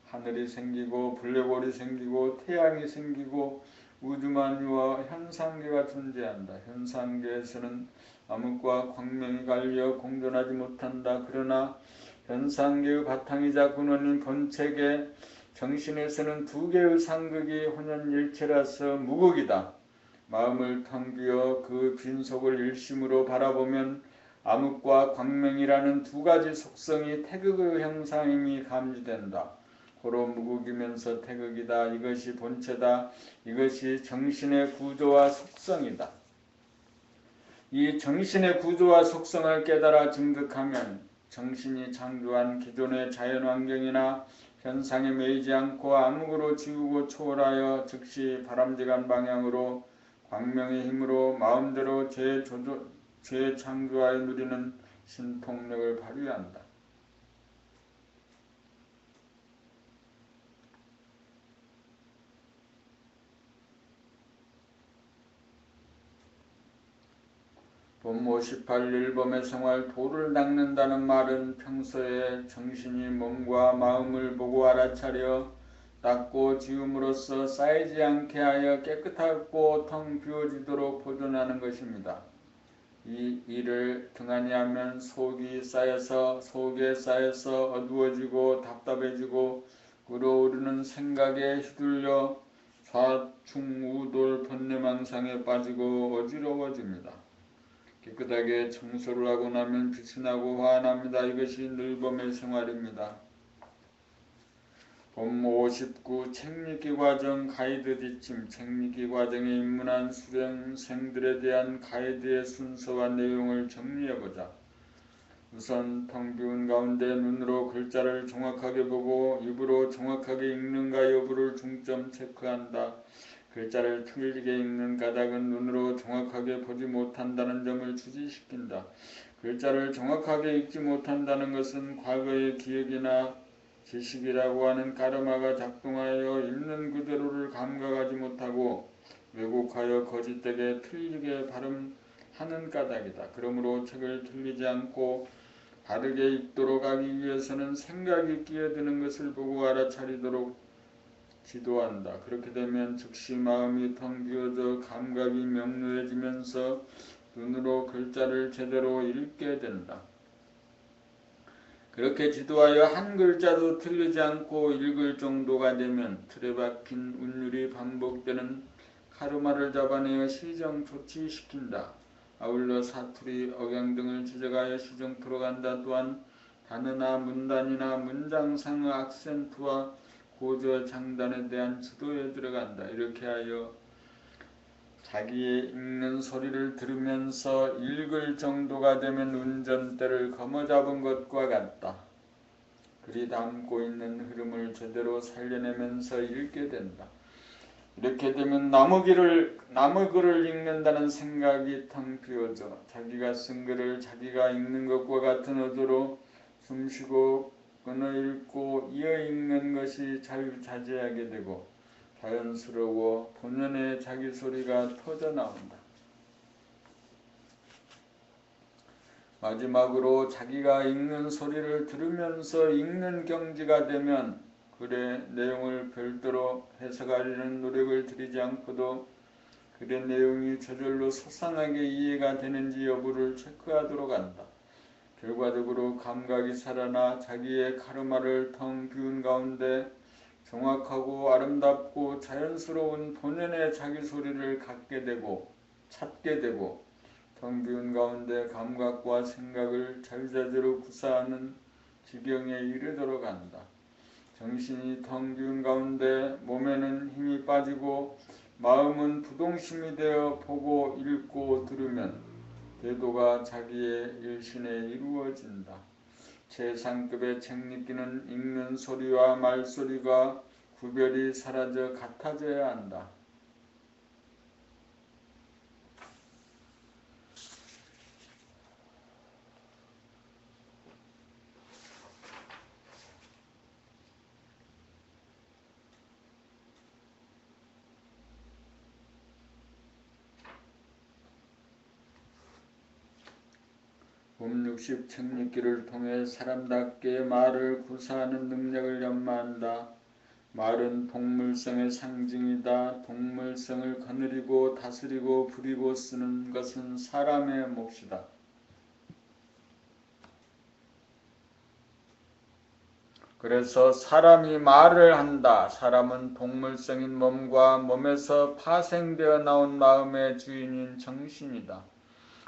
하늘이 생기고 블랙홀이 생기고 태양이 생기고 우주만유와 현상계가 존재한다. 현상계에서는 암흑과 광명이 갈려 공존하지 못한다. 그러나 현상계의 바탕이자 근원인 본체계 정신에서는 두 개의 상극이 혼연일체라서 무극이다. 마음을 텅 비어 그 빈속을 일심으로 바라보면 암흑과 광명이라는 두 가지 속성이 태극의 형상임이 감지된다. 고로 무극이면서 태극이다. 이것이 본체다. 이것이 정신의 구조와 속성이다. 이 정신의 구조와 속성을 깨달아 증득하면 정신이 창조한 기존의 자연환경이나 현상에 매이지 않고 암흑으로 지우고 초월하여 즉시 바람직한 방향으로 광명의 힘으로 마음대로 재창조하여 누리는 신통력을 발휘한다. 본 58일 범의 생활 도를 닦는다는 말은 평소에 정신이 몸과 마음을 보고 알아차려 닦고 지움으로써 쌓이지 않게 하여 깨끗하고 텅 비워지도록 보존하는 것입니다. 이 일을 등한히 하면 속에 쌓여서 어두워지고 답답해지고 끓어오르는 생각에 휘둘려 좌충우돌 번뇌망상에 빠지고 어지러워집니다. 깨끗하게 청소를 하고 나면 빛이 나고 환합니다. 이것이 늘 범의 생활입니다. 본모 59 책읽기 과정 가이드 지침. 책읽기 과정에 입문한 수련생들에 대한 가이드의 순서와 내용을 정리해보자. 우선 텅 비운 가운데 눈으로 글자를 정확하게 보고 입으로 정확하게 읽는가 여부를 중점 체크한다. 글자를 틀리게 읽는 까닭은 눈으로 정확하게 보지 못한다는 점을 주지시킨다. 글자를 정확하게 읽지 못한다는 것은 과거의 기억이나 지식이라고 하는 까르마가 작동하여 있는 그대로를 감각하지 못하고 왜곡하여 거짓되게 틀리게 발음하는 까닭이다. 그러므로 책을 틀리지 않고 바르게 읽도록 하기 위해서는 생각이 끼어드는 것을 보고 알아차리도록 지도한다. 그렇게 되면 즉시 마음이 텅 비어져 감각이 명료해지면서 눈으로 글자를 제대로 읽게 된다. 그렇게 지도하여 한 글자도 틀리지 않고 읽을 정도가 되면 틀에 박힌 운율이 반복되는 카르마를 잡아내어 시정 조치시킨다. 아울러 사투리, 억양 등을 지적하여 시정토록 한다. 또한 단어나 문단이나 문장상의 악센트와 고저 장단에 대한 지도에 들어간다. 이렇게 하여 자기의 읽는 소리를 들으면서 읽을 정도가 되면 운전대를 거머잡은 것과 같다. 글이 담고 있는 흐름을 제대로 살려내면서 읽게 된다. 이렇게 되면 남의 글을 읽는다는 생각이 텅 비어져 자기가 쓴 글을 자기가 읽는 것과 같은 어조로 숨쉬고 끊어 읽고 이어 읽는 것이 자유자재하게 되고 자연스러워 본연의 자기 소리가 터져나온다. 마지막으로 자기가 읽는 소리를 들으면서 읽는 경지가 되면 글의 내용을 별도로 해석하려는 노력을 들이지 않고도 글의 내용이 저절로 소상하게 이해가 되는지 여부를 체크하도록 한다. 결과적으로 감각이 살아나 자기의 카르마를 텅 비운 가운데 정확하고 아름답고 자연스러운 본연의 자기 소리를 갖게 되고 찾게 되고 텅 비운 가운데 감각과 생각을 자유자재로 구사하는 지경에 이르도록 한다. 정신이 텅 비운 가운데 몸에는 힘이 빠지고 마음은 부동심이 되어 보고 읽고 들으면 대도가 자기의 일신에 이루어진다. 최상급의 책읽기는 읽는 소리와 말소리가 구별이 사라져 같아져야 한다. 봄60 책읽기를 통해 사람답게 말을 구사하는 능력을 연마한다. 말은 동물성의 상징이다. 동물성을 거느리고 다스리고 부리고 쓰는 것은 사람의 몫이다. 그래서 사람이 말을 한다. 사람은 동물성인 몸과 몸에서 파생되어 나온 마음의 주인인 정신이다.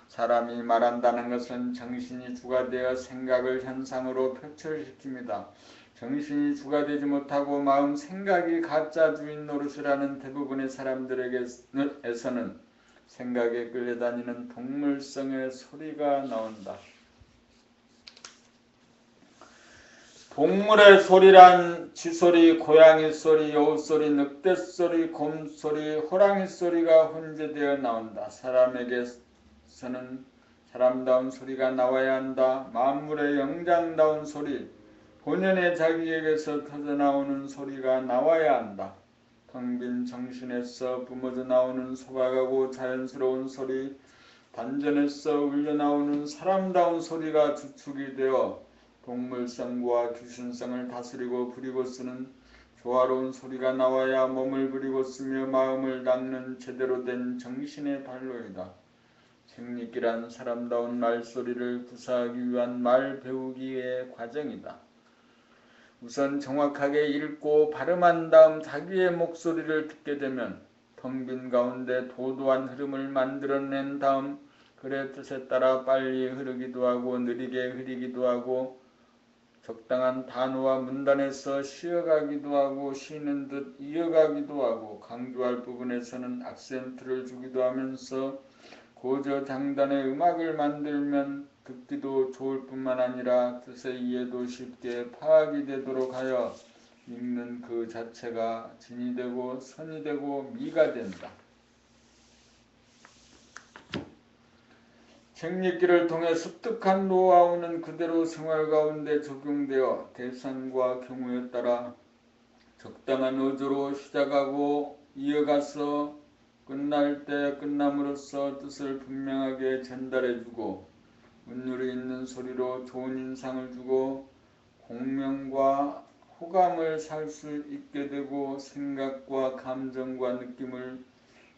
사람이 말한다는 것은 정신이 주가 되어 생각을 현상으로 표출시킵니다. 정신이 주가 되지 못하고 마음 생각이 가짜 주인 노릇을 하는 대부분의 사람들에게서는 생각에 끌려다니는 동물성의 소리가 나온다. 동물의 소리란 쥐소리, 고양이 소리, 여우 소리, 늑대 소리, 곰 소리, 호랑이 소리가 혼재되어 나온다. 사람에게서는 사람다운 소리가 나와야 한다. 만물의 영장다운 소리, 본연의 자기에게서 터져나오는 소리가 나와야 한다. 텅 빈 정신에서 뿜어져 나오는 소박하고 자연스러운 소리, 단전에서 울려나오는 사람다운 소리가 주축이 되어 동물성과 귀신성을 다스리고 부리고 쓰는 조화로운 소리가 나와야 몸을 부리고 쓰며 마음을 닦는 제대로 된 정신의 발로이다. 책리기란 사람다운 말소리를 구사하기 위한 말 배우기의 과정이다. 우선 정확하게 읽고 발음한 다음 자기의 목소리를 듣게 되면 텅 빈 가운데 도도한 흐름을 만들어낸 다음 글의 뜻에 따라 빨리 흐르기도 하고 느리게 흐리기도 하고 적당한 단어와 문단에서 쉬어가기도 하고 쉬는 듯 이어가기도 하고 강조할 부분에서는 악센트를 주기도 하면서 고저장단의 음악을 만들면 듣기도 좋을 뿐만 아니라 뜻의 이해도 쉽게 파악이 되도록 하여 읽는 그 자체가 진이 되고 선이 되고 미가 된다. 책 읽기를 통해 습득한 노하우는 그대로 생활 가운데 적용되어 대상과 경우에 따라 적당한 어조로 시작하고 이어가서 끝날 때 끝남으로써 뜻을 분명하게 전달해주고 운율이 있는 소리로 좋은 인상을 주고 공명과 호감을 살 수 있게 되고 생각과 감정과 느낌을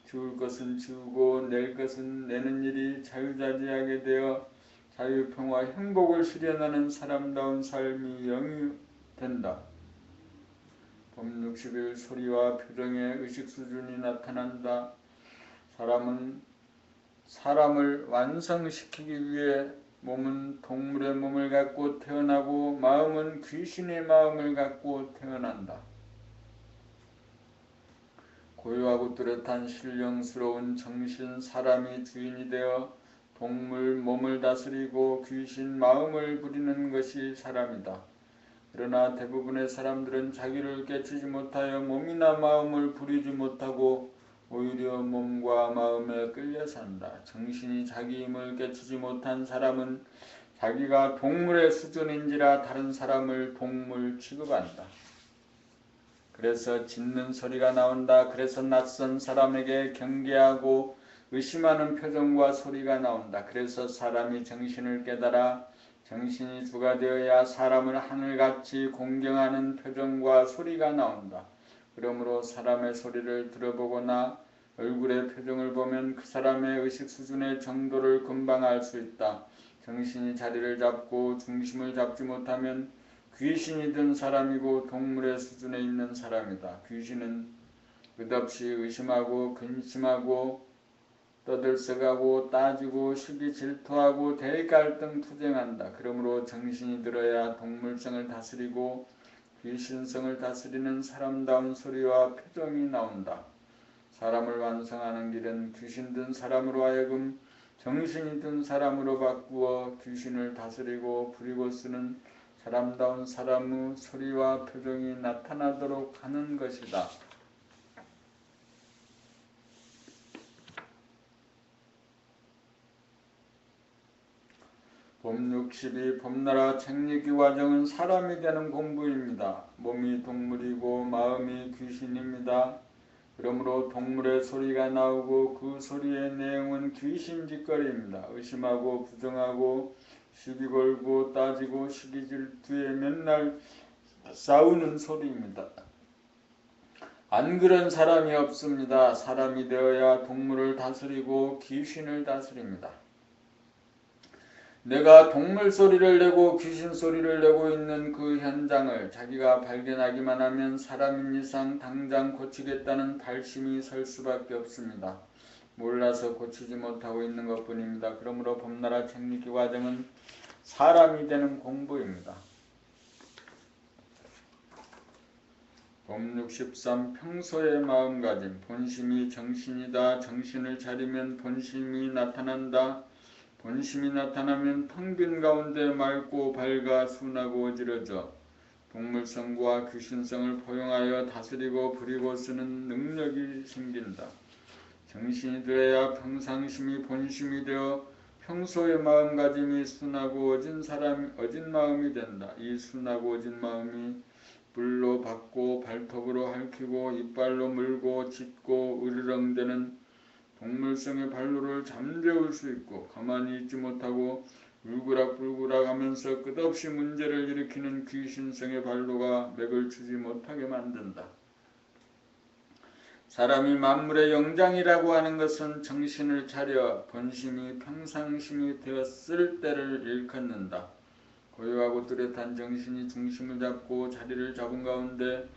지울 것은 지우고 낼 것은 내는 일이 자유자재하게 되어 자유평화 행복을 실현하는 사람다운 삶이 영위된다. 봄 60일 소리와 표정의 의식 수준이 나타난다. 사람은 사람을 완성시키기 위해 몸은 동물의 몸을 갖고 태어나고 마음은 귀신의 마음을 갖고 태어난다. 고요하고 뚜렷한 신령스러운 정신 사람이 주인이 되어 동물 몸을 다스리고 귀신 마음을 부리는 것이 사람이다. 그러나 대부분의 사람들은 자기를 깨치지 못하여 몸이나 마음을 부리지 못하고 오히려 몸과 마음에 끌려 산다. 정신이 자기 힘을 깨치지 못한 사람은 자기가 동물의 수준인지라 다른 사람을 동물 취급한다. 그래서 짖는 소리가 나온다. 그래서 낯선 사람에게 경계하고 의심하는 표정과 소리가 나온다. 그래서 사람이 정신을 깨달아 정신이 주가 되어야 사람을 하늘같이 공경하는 표정과 소리가 나온다. 그러므로 사람의 소리를 들어보거나 얼굴의 표정을 보면 그 사람의 의식 수준의 정도를 금방 알 수 있다. 정신이 자리를 잡고 중심을 잡지 못하면 귀신이 든 사람이고 동물의 수준에 있는 사람이다. 귀신은 끝없이 의심하고 근심하고 떠들썩하고 따지고 시기 질투하고 대갈등 투쟁한다. 그러므로 정신이 들어야 동물성을 다스리고 귀신성을 다스리는 사람다운 소리와 표정이 나온다. 사람을 완성하는 길은 귀신 든 사람으로 하여금 정신이 든 사람으로 바꾸어 귀신을 다스리고 부리고 쓰는 사람다운 사람의 소리와 표정이 나타나도록 하는 것이다. 봄 62 봄나라 책읽기 과정은 사람이 되는 공부입니다. 몸이 동물이고 마음이 귀신입니다. 그러므로 동물의 소리가 나오고 그 소리의 내용은 귀신 짓거리입니다. 의심하고 부정하고 시비 걸고 따지고 시기 질투에 맨날 싸우는 소리입니다. 안 그런 사람이 없습니다. 사람이 되어야 동물을 다스리고 귀신을 다스립니다. 내가 동물 소리를 내고 귀신 소리를 내고 있는 그 현장을 자기가 발견하기만 하면 사람인 이상 당장 고치겠다는 발심이 설 수밖에 없습니다. 몰라서 고치지 못하고 있는 것뿐입니다. 그러므로 봄나라 책읽기 과정은 사람이 되는 공부입니다. 봄 63 평소의 마음가짐. 본심이 정신이다. 정신을 차리면 본심이 나타난다. 본심이 나타나면 텅 빈 가운데 맑고 밝아 순하고 어지러져 동물성과 귀신성을 포용하여 다스리고 부리고 쓰는 능력이 생긴다. 정신이 되어야 평상심이 본심이 되어 평소의 마음가짐이 순하고 어진 마음이 된다. 이 순하고 어진 마음이 불로 받고 발톱으로 핥히고 이빨로 물고 짖고 으르렁대는 동물성의 발로를 잠재울 수 있고 가만히 있지 못하고 울그락불그락 하면서 끝없이 문제를 일으키는 귀신성의 발로가 맥을 추지 못하게 만든다. 사람이 만물의 영장이라고 하는 것은 정신을 차려 본심이 평상심이 되었을 때를 일컫는다. 고요하고 뚜렷한 정신이 중심을 잡고 자리를 잡은 가운데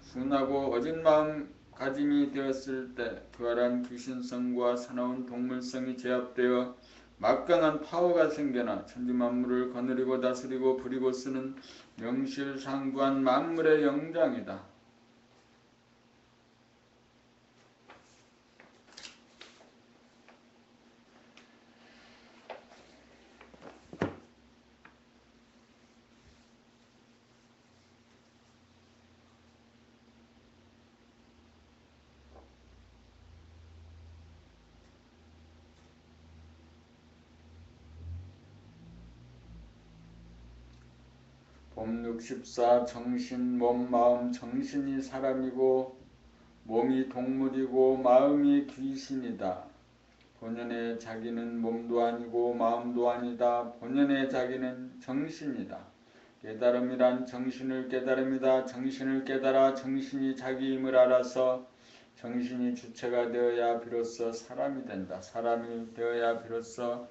순하고 어진 마음가짐이 되었을 때 교활한 귀신성과 사나운 동물성이 제압되어 막강한 파워가 생겨나 천지만물을 거느리고 다스리고 부리고 쓰는 명실상부한 만물의 영장이다. 봄 64 정신, 몸, 마음. 정신이 사람이고 몸이 동물이고 마음이 귀신이다. 본연의 자기는 몸도 아니고 마음도 아니다. 본연의 자기는 정신이다. 깨달음이란 정신을 깨달음이다. 정신을 깨달아 정신이 자기임을 알아서 정신이 주체가 되어야 비로소 사람이 된다. 사람이 되어야 비로소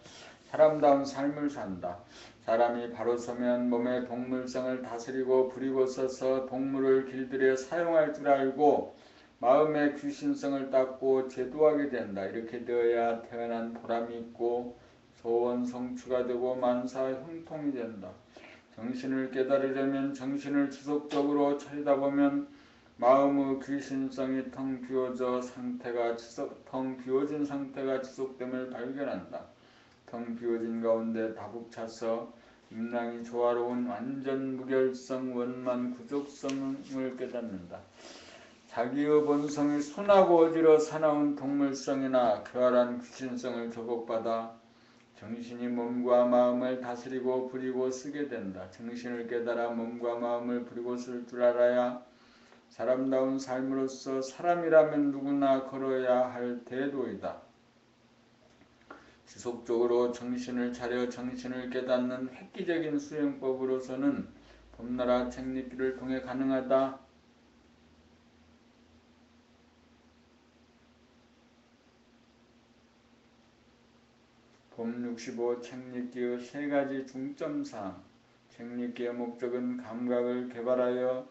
사람다운 삶을 산다. 사람이 바로 서면 몸의 동물성을 다스리고 부리고 써서 동물을 길들여 사용할 줄 알고 마음의 귀신성을 닦고 제도하게 된다. 이렇게 되어야 태어난 보람이 있고 소원 성취가 되고 만사 형통이 된다. 정신을 깨달으려면 정신을 지속적으로 차리다 보면 마음의 귀신성이 텅 비워진 상태가 지속됨을 발견한다. 텅 비워진 가운데 다북 차서 임랑이 조화로운 완전 무결성 원만 구족성을 깨닫는다. 자기의 본성이 순하고 어지러 사나운 동물성이나 교활한 귀신성을 조복받아 정신이 몸과 마음을 다스리고 부리고 쓰게 된다. 정신을 깨달아 몸과 마음을 부리고 쓸 줄 알아야 사람다운 삶으로서 사람이라면 누구나 걸어야 할 대도이다. 지속적으로 정신을 차려 정신을 깨닫는 획기적인 수행법으로서는 봄나라 책읽기를 통해 가능하다. 봄 65 책읽기의 세 가지 중점사항. 책읽기의 목적은 감각을 개발하여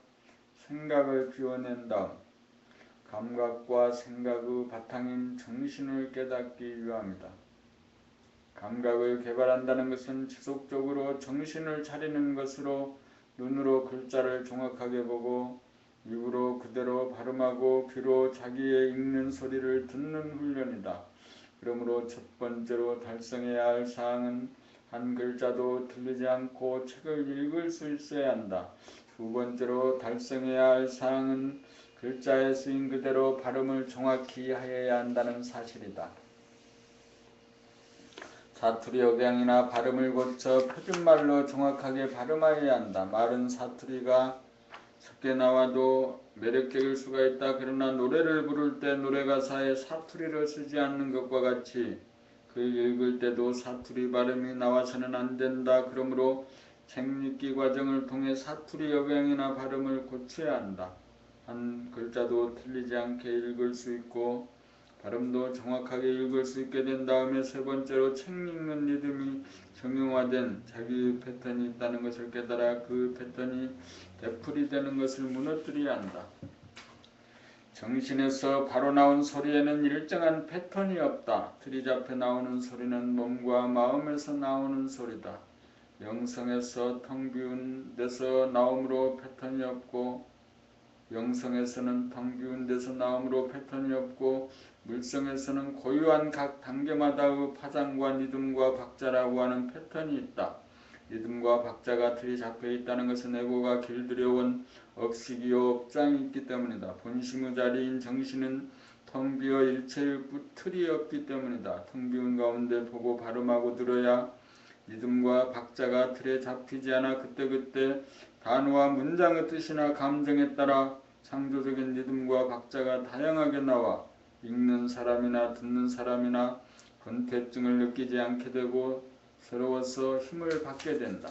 생각을 비워낸 다음 감각과 생각의 바탕인 정신을 깨닫기 위함이다. 감각을 개발한다는 것은 지속적으로 정신을 차리는 것으로 눈으로 글자를 정확하게 보고 입으로 그대로 발음하고 귀로 자기의 읽는 소리를 듣는 훈련이다. 그러므로 첫 번째로 달성해야 할 사항은 한 글자도 틀리지 않고 책을 읽을 수 있어야 한다. 두 번째로 달성해야 할 사항은 글자에 쓰인 그대로 발음을 정확히 하여야 한다는 사실이다. 사투리 억양이나 발음을 고쳐 표준말로 정확하게 발음하여야 한다. 말은 사투리가 섞여 나와도 매력적일 수가 있다. 그러나 노래를 부를 때 노래 가사에 사투리를 쓰지 않는 것과 같이 글 읽을 때도 사투리 발음이 나와서는 안 된다. 그러므로 책읽기 과정을 통해 사투리 억양이나 발음을 고쳐야 한다. 한 글자도 틀리지 않게 읽을 수 있고 발음도 정확하게 읽을 수 있게 된 다음에 세 번째로 책 읽는 리듬이 정형화된 자기의 패턴이 있다는 것을 깨달아 그 패턴이 되풀이되는 것을 무너뜨려야 한다. 정신에서 바로 나온 소리에는 일정한 패턴이 없다. 틀이 잡혀 나오는 소리는 몸과 마음에서 나오는 소리다. 영성에서 텅 비운 데서 나오므로 패턴이 없고 영성에서는 텅 비운 데서 나오므로 패턴이 없고 물성에서는 고유한 각 단계마다의 파장과 리듬과 박자라고 하는 패턴이 있다. 리듬과 박자가 틀이 잡혀 있다는 것은 에고가 길들여온 억식이요 업장이 있기 때문이다. 본심의 자리인 정신은 텅 비어 일체의 틀이 없기 때문이다. 텅 비운 가운데 보고 발음하고 들어야 리듬과 박자가 틀에 잡히지 않아 그때그때 단어와 문장의 뜻이나 감정에 따라 창조적인 리듬과 박자가 다양하게 나와 읽는 사람이나 듣는 사람이나 권태증을 느끼지 않게 되고 새로워서 힘을 받게 된다.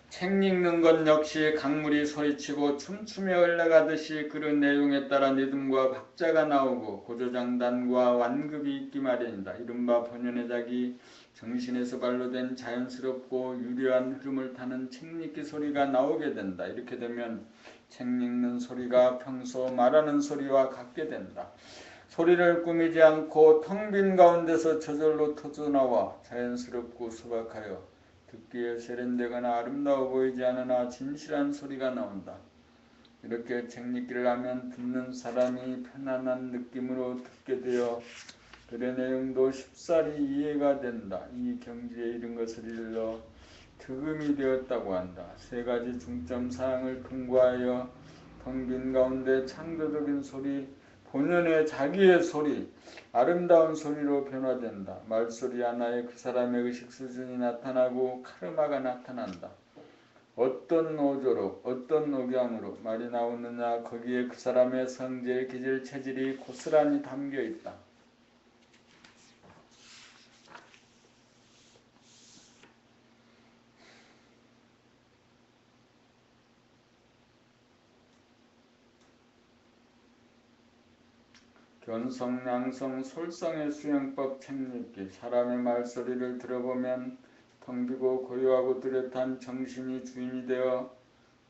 책 읽는 것 역시 강물이 소리치고 춤추며 흘러가듯이 그런 내용에 따라 리듬과 박자가 나오고 고조장단과 완급이 있기 마련이다. 이른바 본연의 자기 정신에서 발로된 자연스럽고 유려한 흐름을 타는 책 읽기 소리가 나오게 된다. 이렇게 되면 책 읽는 소리가 평소 말하는 소리와 같게 된다. 소리를 꾸미지 않고 텅 빈 가운데서 저절로 터져나와 자연스럽고 소박하여 듣기에 세련되거나 아름다워 보이지 않으나 진실한 소리가 나온다. 이렇게 책 읽기를 하면 듣는 사람이 편안한 느낌으로 듣게 되어 글의 내용도 쉽사리 이해가 된다. 이 경지에 이른 것을 일러 득음이 되었다고 한다. 세 가지 중점 사항을 통과하여 텅 빈 가운데 창조적인 소리, 본연의 자기의 소리, 아름다운 소리로 변화된다. 말소리 하나에 그 사람의 의식 수준이 나타나고 카르마가 나타난다. 어떤 어조로 어떤 억양으로 말이 나오느냐 거기에 그 사람의 성질, 기질, 체질이 고스란히 담겨있다. 견성, 양성, 솔성의 수행법 책 읽기. 사람의 말소리를 들어보면 텅 비고 고요하고 뚜렷한 정신이 주인이 되어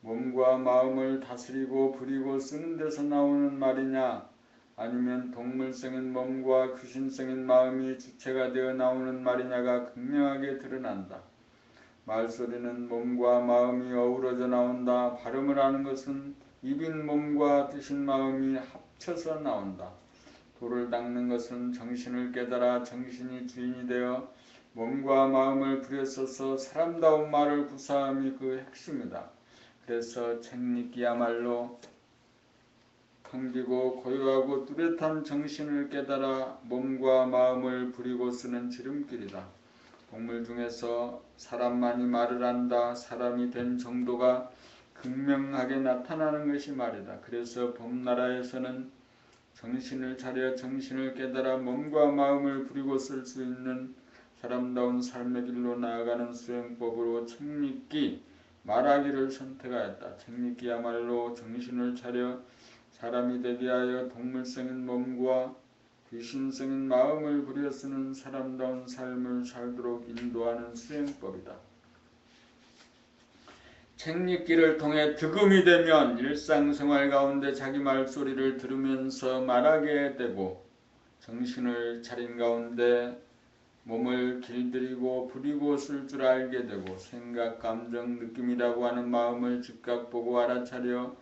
몸과 마음을 다스리고 부리고 쓰는 데서 나오는 말이냐 아니면 동물성인 몸과 귀신성인 마음이 주체가 되어 나오는 말이냐가 극명하게 드러난다. 말소리는 몸과 마음이 어우러져 나온다. 발음을 하는 것은 입인 몸과 뜻인 마음이 합쳐서 나온다. 돌을 닦는 것은 정신을 깨달아 정신이 주인이 되어 몸과 마음을 부려써서 사람다운 말을 구사함이 그 핵심이다. 그래서 책 읽기야말로 텅 비고 고요하고 뚜렷한 정신을 깨달아 몸과 마음을 부리고 쓰는 지름길이다. 동물 중에서 사람만이 말을 한다. 사람이 된 정도가 극명하게 나타나는 것이 말이다. 그래서 봄나라에서는 정신을 차려 정신을 깨달아 몸과 마음을 부리고 쓸 수 있는 사람다운 삶의 길로 나아가는 수행법으로 책 읽기, 말하기를 선택하였다. 책 읽기야말로 정신을 차려 사람이 되게 하여 동물성인 몸과 귀신성인 마음을 부려 쓰는 사람다운 삶을 살도록 인도하는 수행법이다. 책 읽기를 통해 득음이 되면 일상생활 가운데 자기 말소리를 들으면서 말하게 되고 정신을 차린 가운데 몸을 길들이고 부리고 쓸 줄 알게 되고 생각, 감정, 느낌이라고 하는 마음을 즉각 보고 알아차려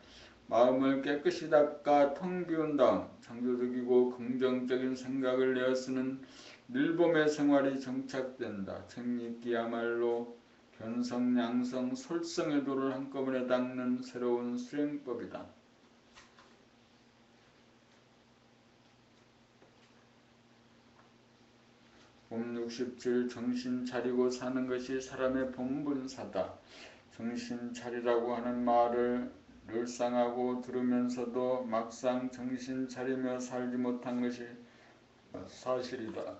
마음을 깨끗이 닦아 텅 비운 다음 창조적이고 긍정적인 생각을 내어 쓰는 늘봄의 생활이 정착된다. 책 읽기야말로 견성, 양성, 솔성의 도를 한꺼번에 닦는 새로운 수행법이다. 봄 60줄 정신 차리고 사는 것이 사람의 본분사다. 정신 차리라고 하는 말을 늘상하고 들으면서도 막상 정신 차리며 살지 못한 것이 사실이다.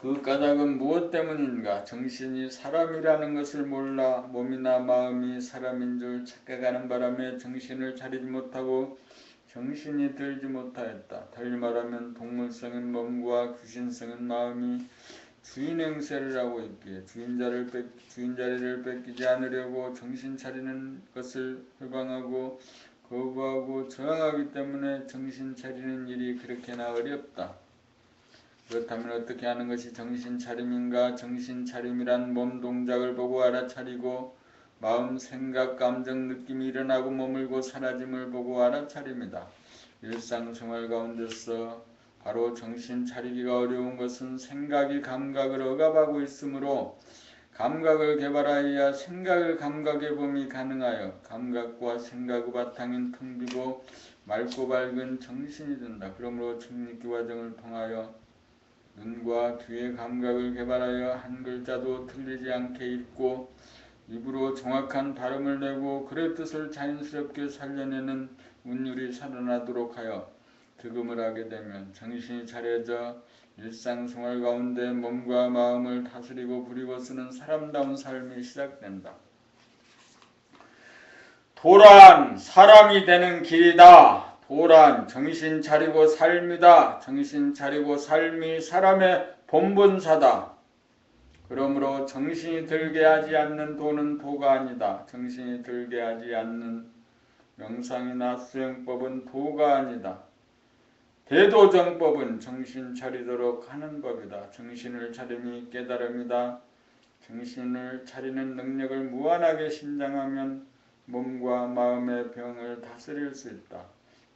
그 까닭은 무엇 때문인가? 정신이 사람이라는 것을 몰라 몸이나 마음이 사람인 줄 착각하는 바람에 정신을 차리지 못하고 정신이 들지 못하였다. 달리 말하면 동물성인 몸과 귀신성인 마음이 주인 행세를 하고 있기에 주인 자리를 뺏기지 않으려고 정신 차리는 것을 회방하고 거부하고 저항하기 때문에 정신 차리는 일이 그렇게나 어렵다. 그렇다면 어떻게 하는 것이 정신 차림인가? 정신 차림이란 몸 동작을 보고 알아차리고 마음, 생각, 감정, 느낌이 일어나고 머물고 사라짐을 보고 알아차립니다. 일상생활 가운데서 바로 정신 차리기가 어려운 것은 생각이 감각을 억압하고 있으므로 감각을 개발하여야 생각을 감각의 범위 가능하여 감각과 생각의 바탕인 텅 비고 맑고 밝은 정신이 된다. 그러므로 책립기 과정을 통하여 눈과 귀의 감각을 개발하여 한 글자도 틀리지 않게 읽고 입으로 정확한 발음을 내고 글의 뜻을 자연스럽게 살려내는 운율이 살아나도록 하여 득음을 하게 되면 정신이 차려져 일상생활 가운데 몸과 마음을 다스리고 부리고 쓰는 사람다운 삶이 시작된다. 도란 사람이 되는 길이다. 도란 정신 차리고 삶이다. 정신 차리고 삶이 사람의 본분사다. 그러므로 정신이 들게 하지 않는 도는 도가 아니다. 정신이 들게 하지 않는 명상이나 수행법은 도가 아니다. 대도정법은 정신 차리도록 하는 법이다. 정신을 차림이 깨달음이다. 정신을 차리는 능력을 무한하게 신장하면 몸과 마음의 병을 다스릴 수 있다.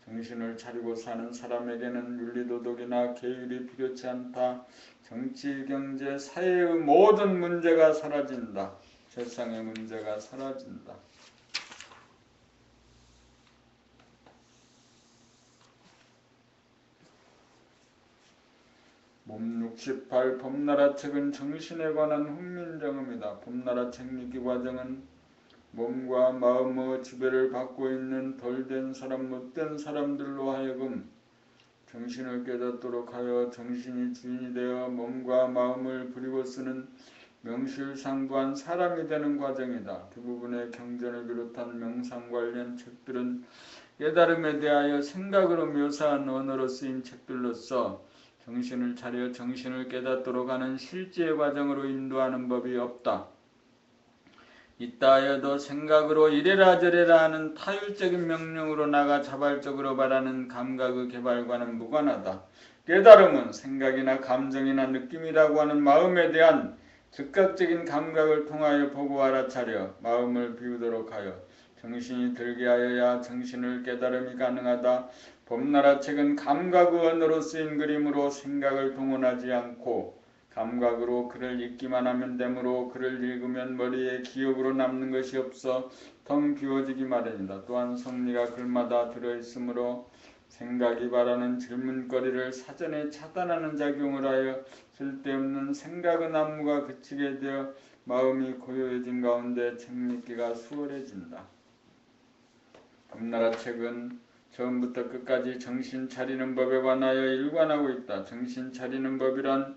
정신을 차리고 사는 사람에게는 윤리도덕이나 계율이 필요치 않다. 정치, 경제, 사회의 모든 문제가 사라진다. 세상의 문제가 사라진다. 몸 68 봄나라 책은 정신에 관한 훈민정음이다. 봄나라 책읽기 과정은 몸과 마음의 지배를 받고 있는 덜된 사람, 못된 사람들로 하여금 정신을 깨닫도록 하여 정신이 주인이 되어 몸과 마음을 부리고 쓰는 명실상부한 사람이 되는 과정이다. 대부분의 경전을 비롯한 명상 관련 책들은 깨달음에 대하여 생각으로 묘사한 언어로 쓰인 책들로서 정신을 차려 정신을 깨닫도록 하는 실제의 과정으로 인도하는 법이 없다. 있다 하여도 생각으로 이래라 저래라 하는 타율적인 명령으로 나가 자발적으로 바라는 감각의 개발과는 무관하다. 깨달음은 생각이나 감정이나 느낌이라고 하는 마음에 대한 즉각적인 감각을 통하여 보고 알아차려 마음을 비우도록 하여 정신이 들게 하여야 정신을 깨달음이 가능하다. 봄나라 책은 감각의 언어로 쓰인 그림으로 생각을 동원하지 않고 감각으로 글을 읽기만 하면 되므로 글을 읽으면 머리에 기억으로 남는 것이 없어 텅 비워지기 마련이다. 또한 성리가 글마다 들어있으므로 생각이 바라는 질문거리를 사전에 차단하는 작용을 하여 쓸데없는 생각의 난무가 그치게 되어 마음이 고요해진 가운데 책읽기가 수월해진다. 봄나라 책은 처음부터 끝까지 정신 차리는 법에 관하여 일관하고 있다. 정신 차리는 법이란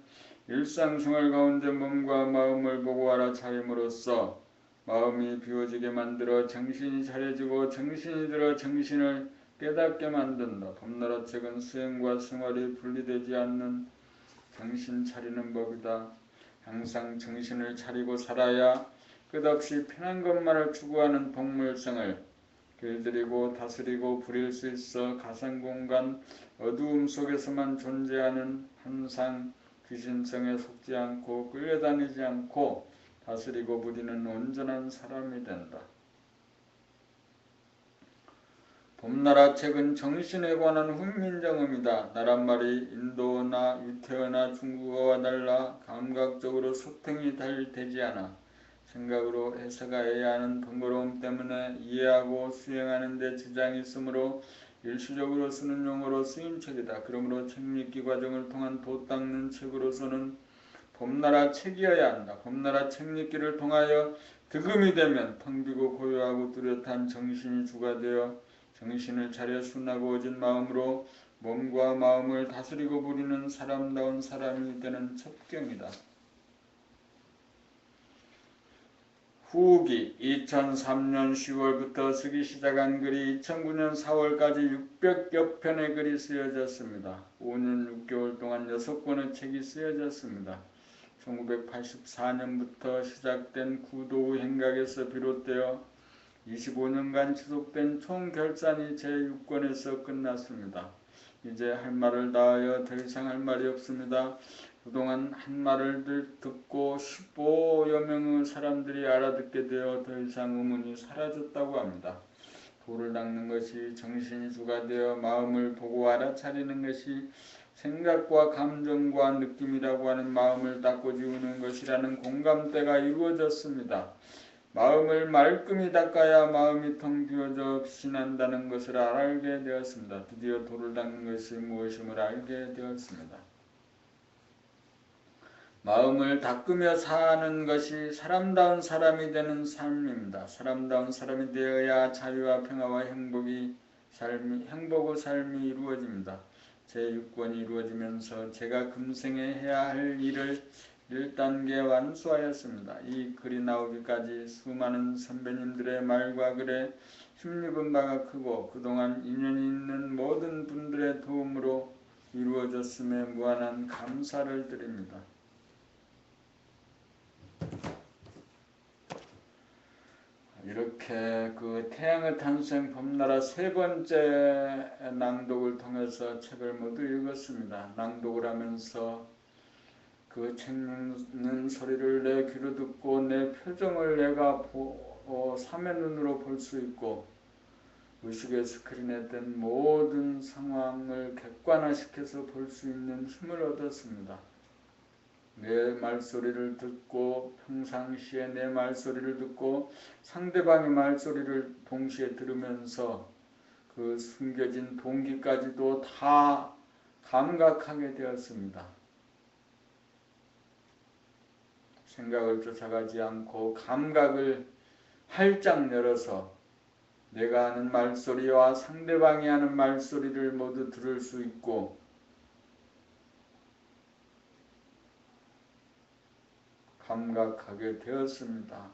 일상생활 가운데 몸과 마음을 보고 알아차림으로써 마음이 비워지게 만들어 정신이 차려지고 정신이 들어 정신을 깨닫게 만든다. 봄나라 책은 수행과 생활이 분리되지 않는 정신 차리는 법이다. 항상 정신을 차리고 살아야 끝없이 편한 것만을 추구하는 동물성을 길들이고 다스리고 부릴 수 있어 가상공간 어두움 속에서만 존재하는 항상 귀신성에 속지 않고 끌려다니지 않고 다스리고 부리는 온전한 사람이 된다. 봄나라 책은 정신에 관한 훈민정음이다. 나란 말이 인도어나 유태어나 중국어와 달라 감각적으로 소통이 되지 않아 생각으로 해석해야 하는 번거로움 때문에 이해하고 수행하는 데 지장이 있으므로 일시적으로 쓰는 용어로 쓰인 책이다. 그러므로 책읽기 과정을 통한 도 닦는 책으로서는 봄나라 책이어야 한다. 봄나라 책읽기를 통하여 득음이 되면 텅 비고 고요하고 뚜렷한 정신이 주가 되어 정신을 차려 순하고 오진 마음으로 몸과 마음을 다스리고 부리는 사람다운 사람이 되는 첩경이다. 후기 2003년 10월부터 쓰기 시작한 글이 2009년 4월까지 600여 편의 글이 쓰여졌습니다. 5년 6개월 동안 6권의 책이 쓰여졌습니다. 1984년부터 시작된 구도 행각에서 비롯되어 25년간 지속된 총결산이 제6권에서 끝났습니다. 이제 할 말을 다하여 더 이상 할 말이 없습니다. 그동안 한 말을 듣고 15여 명의 사람들이 알아듣게 되어 더 이상 의문이 사라졌다고 합니다. 돌을 닦는 것이 정신이 주가 되어 마음을 보고 알아차리는 것이 생각과 감정과 느낌이라고 하는 마음을 닦고 지우는 것이라는 공감대가 이루어졌습니다. 마음을 말끔히 닦아야 마음이 텅 비어져 빛이 난다는 것을 알게 되었습니다. 드디어 돌을 닦는 것이 무엇임을 알게 되었습니다. 마음을 닦으며 사는 것이 사람다운 사람이 되는 삶입니다. 사람다운 사람이 되어야 자유와 평화와 행복의 삶이 이루어집니다. 제6권이 이루어지면서 제가 금생에 해야 할 일을 1단계 완수하였습니다. 이 글이 나오기까지 수많은 선배님들의 말과 글에 힘입은 바가 크고 그동안 인연이 있는 모든 분들의 도움으로 이루어졌음에 무한한 감사를 드립니다. 이렇게 그 태양의 탄생 봄나라 세 번째 낭독을 통해서 책을 모두 읽었습니다. 낭독을 하면서 그 책 읽는 소리를 내 귀로 듣고 내 표정을 내가 삼의 눈으로 볼 수 있고 의식의 스크린에 뜬 모든 상황을 객관화시켜서 볼 수 있는 힘을 얻었습니다. 내 말소리를 듣고 평상시에 내 말소리를 듣고 상대방의 말소리를 동시에 들으면서 그 숨겨진 동기까지도 다 감각하게 되었습니다. 생각을 쫓아가지 않고 감각을 활짝 열어서 내가 하는 말소리와 상대방이 하는 말소리를 모두 들을 수 있고 감각하게 되었습니다.